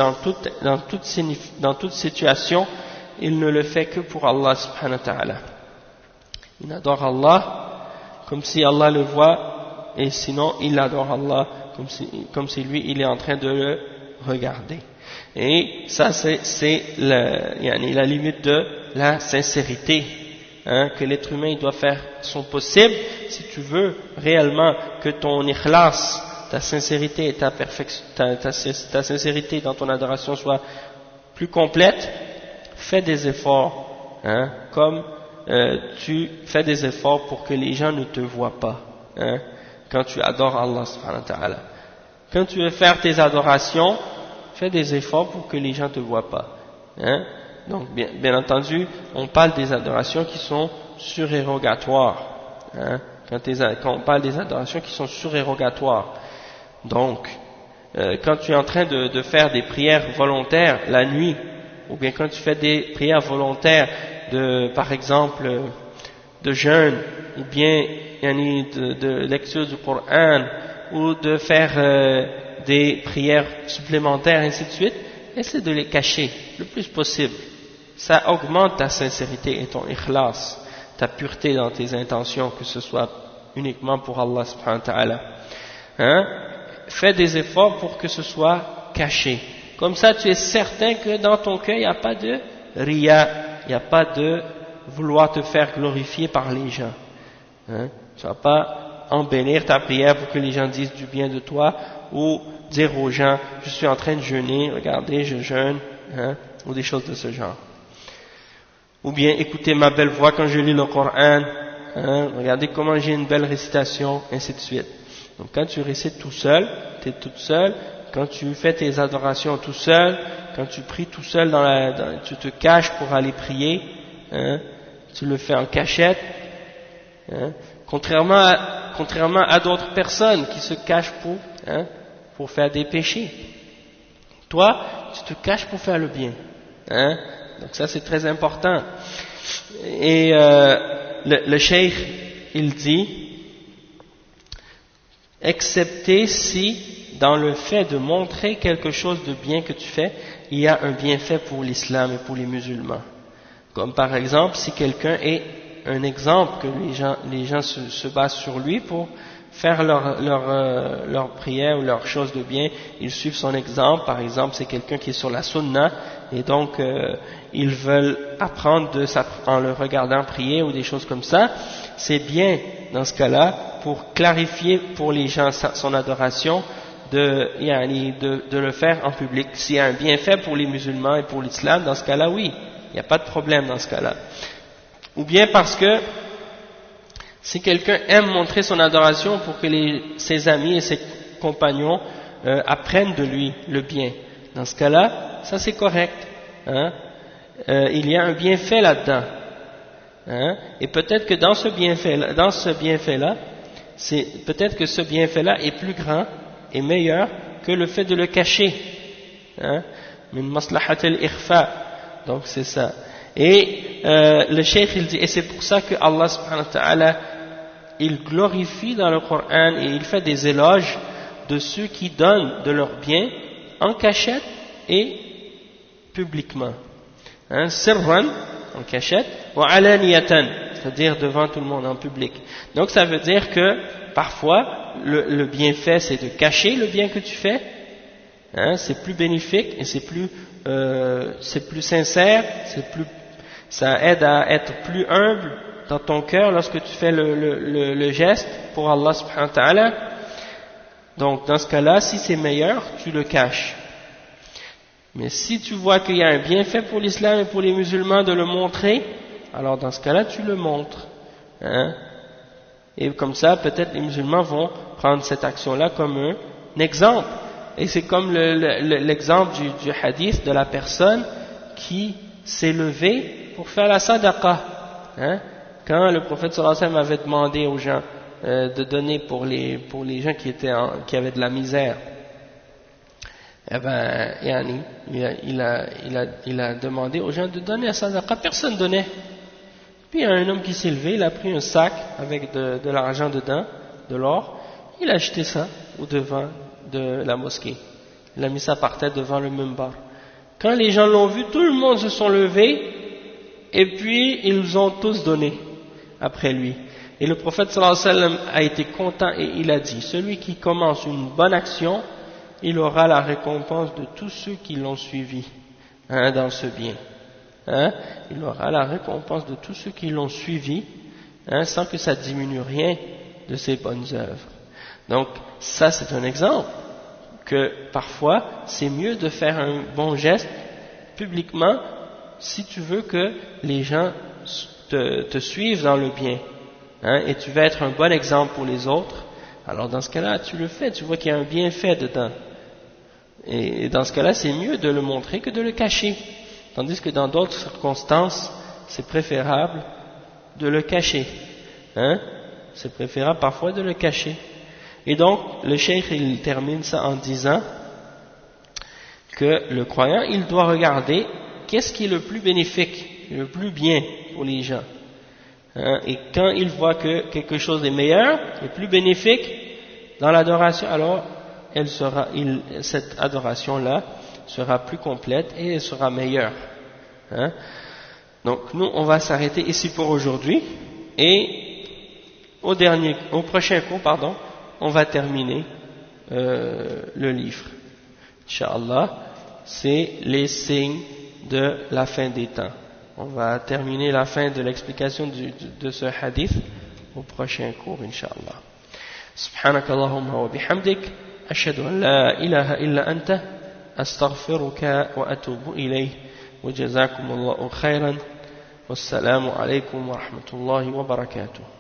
dans toute situation, il ne le fait que pour Allah subhanahu wa ta'ala. Il adore Allah comme si Allah le voit, et sinon il adore Allah comme si lui il est en train de le regarder. Et ça c'est la limite de la sincérité, que l'être humain il doit faire son possible. Si tu veux réellement que ton ikhlas, ta sincérité et ta sincérité dans ton adoration soit plus complète, fais des efforts, comme tu fais des efforts pour que les gens ne te voient pas, quand tu adores Allah subhanahu wa ta'ala. Quand tu veux faire tes adorations, fais des efforts pour que les gens ne te voient pas. Hein? Donc, bien entendu, on parle des adorations qui sont surérogatoires. Hein? Quand on parle des adorations qui sont surérogatoires. Donc, quand tu es en train de faire des prières volontaires la nuit, ou bien quand tu fais des prières volontaires par exemple, de jeûne, ou bien de lecture du Coran, ou de faire des prières supplémentaires, ainsi de suite, essaie de les cacher le plus possible. Ça augmente ta sincérité et ton ikhlas, ta pureté dans tes intentions, que ce soit uniquement pour Allah subhanahu wa ta'ala. Hein? Fais des efforts pour que ce soit caché. Comme ça, tu es certain que dans ton cœur, il n'y a pas de riya, il n'y a pas de vouloir te faire glorifier par les gens. Hein? Tu ne vas pas embellir ta prière pour que les gens disent du bien de toi, ou dire aux gens, je suis en train de jeûner, regardez, je jeûne, hein? Ou des choses de ce genre. Ou bien, écoutez ma belle voix quand je lis le Coran, hein? Regardez comment j'ai une belle récitation, ainsi de suite. Donc quand tu récites tout seul, tu es toute seule, quand tu fais tes adorations tout seul, quand tu pries tout seul, tu te caches pour aller prier, hein? Tu le fais en cachette, hein? Contrairement à d'autres personnes qui se cachent pour faire des péchés. Toi, tu te caches pour faire le bien. Hein? Donc ça c'est très important. Et le cheikh, il dit, excepté si dans le fait de montrer quelque chose de bien que tu fais, il y a un bienfait pour l'islam et pour les musulmans. Comme par exemple, si quelqu'un est un exemple que les gens se basent sur lui pour faire leur prière ou leur chose de bien, ils suivent son exemple. Par exemple, c'est quelqu'un qui est sur la sunna et donc ils veulent apprendre en le regardant prier ou des choses comme ça. C'est bien dans ce cas-là pour clarifier pour les gens son adoration de le faire en public. S'il y a un bienfait pour les musulmans et pour l'islam, dans ce cas-là, oui, il n'y a pas de problème dans ce cas-là. Ou bien parce que si quelqu'un aime montrer son adoration pour que ses amis et ses compagnons apprennent de lui le bien, dans ce cas-là, ça c'est correct. Hein? Il y a un bienfait là-dedans. Hein? Et peut-être que dans ce bienfait-là, peut-être que ce bienfait-là est plus grand et meilleur que le fait de le cacher. Hein? Min maslahat al-ikhfa. Donc c'est ça. Et le cheikh il dit, et c'est pour ça que Allah subhanahu wa ta'ala il glorifie dans le Coran et il fait des éloges de ceux qui donnent de leur bien en cachette et publiquement. Hein, sirran, en cachette, wa alaniyatan, c'est-à-dire devant tout le monde en public. Donc ça veut dire que parfois le bienfait c'est de cacher le bien que tu fais, hein, c'est plus bénéfique et c'est plus sincère, ça aide à être plus humble dans ton cœur lorsque tu fais le geste pour Allah subhanahu wa ta'ala. Donc dans ce cas-là, si c'est meilleur, tu le caches. Mais si tu vois qu'il y a un bienfait pour l'islam et pour les musulmans de le montrer, alors dans ce cas-là, tu le montres. Hein? Et comme ça, peut-être les musulmans vont prendre cette action-là comme un exemple. Et c'est comme l'exemple du hadith de la personne qui s'est levée pour faire la sadaqa. Hein? Quand le prophète sallallahu alayhi wa sallam avait demandé aux gens de donner pour les gens qui avaient de la misère, eh ben, il a demandé aux gens de donner la sadaqa, personne ne donnait. Puis il y a un homme qui s'est levé, il a pris un sac avec de l'argent dedans, de l'or, il a acheté ça au devant de la mosquée. Il a mis ça par terre devant le mimbar. Quand les gens l'ont vu, tout le monde se sont levés et puis ils ont tous donné après lui. Et le prophète sallallahu alayhi wa sallam a été content et il a dit, celui qui commence une bonne action, il aura la récompense de tous ceux qui l'ont suivi dans ce bien. Hein? Il aura la récompense de tous ceux qui l'ont suivi sans que ça diminue rien de ses bonnes œuvres. Donc ça c'est un exemple que parfois c'est mieux de faire un bon geste publiquement si tu veux que les gens te suivent dans le bien, hein, et tu veux être un bon exemple pour les autres. alors dans ce cas-là, tu le fais, tu vois qu'il y a un bienfait dedans. Et dans ce cas-là, c'est mieux de le montrer que de le cacher. Tandis que dans d'autres circonstances, c'est préférable de le cacher. Hein? C'est préférable parfois de le cacher. Et donc, le cheikh, il termine ça en disant que le croyant, il doit regarder qu'est-ce qui est le plus bénéfique, le plus bien pour les gens. Hein? Et quand il voit que quelque chose est meilleur, est plus bénéfique dans l'adoration, alors cette adoration-là sera plus complète et elle sera meilleure. Hein? Donc nous, on va s'arrêter ici pour aujourd'hui et au prochain cours, on va terminer le livre. Inch'Allah, c'est les signes de la fin des temps. On va terminer la fin de l'explication de ce hadith au prochain cours, Inch'Allah. Subhanak Allahumma wa bihamdik, ashhadu an la ilaha illa anta, astaghfiruka wa atubu ilayh, wa jazakumullahu khayran, wassalamu alaykum wa rahmatullahi wa barakatuh.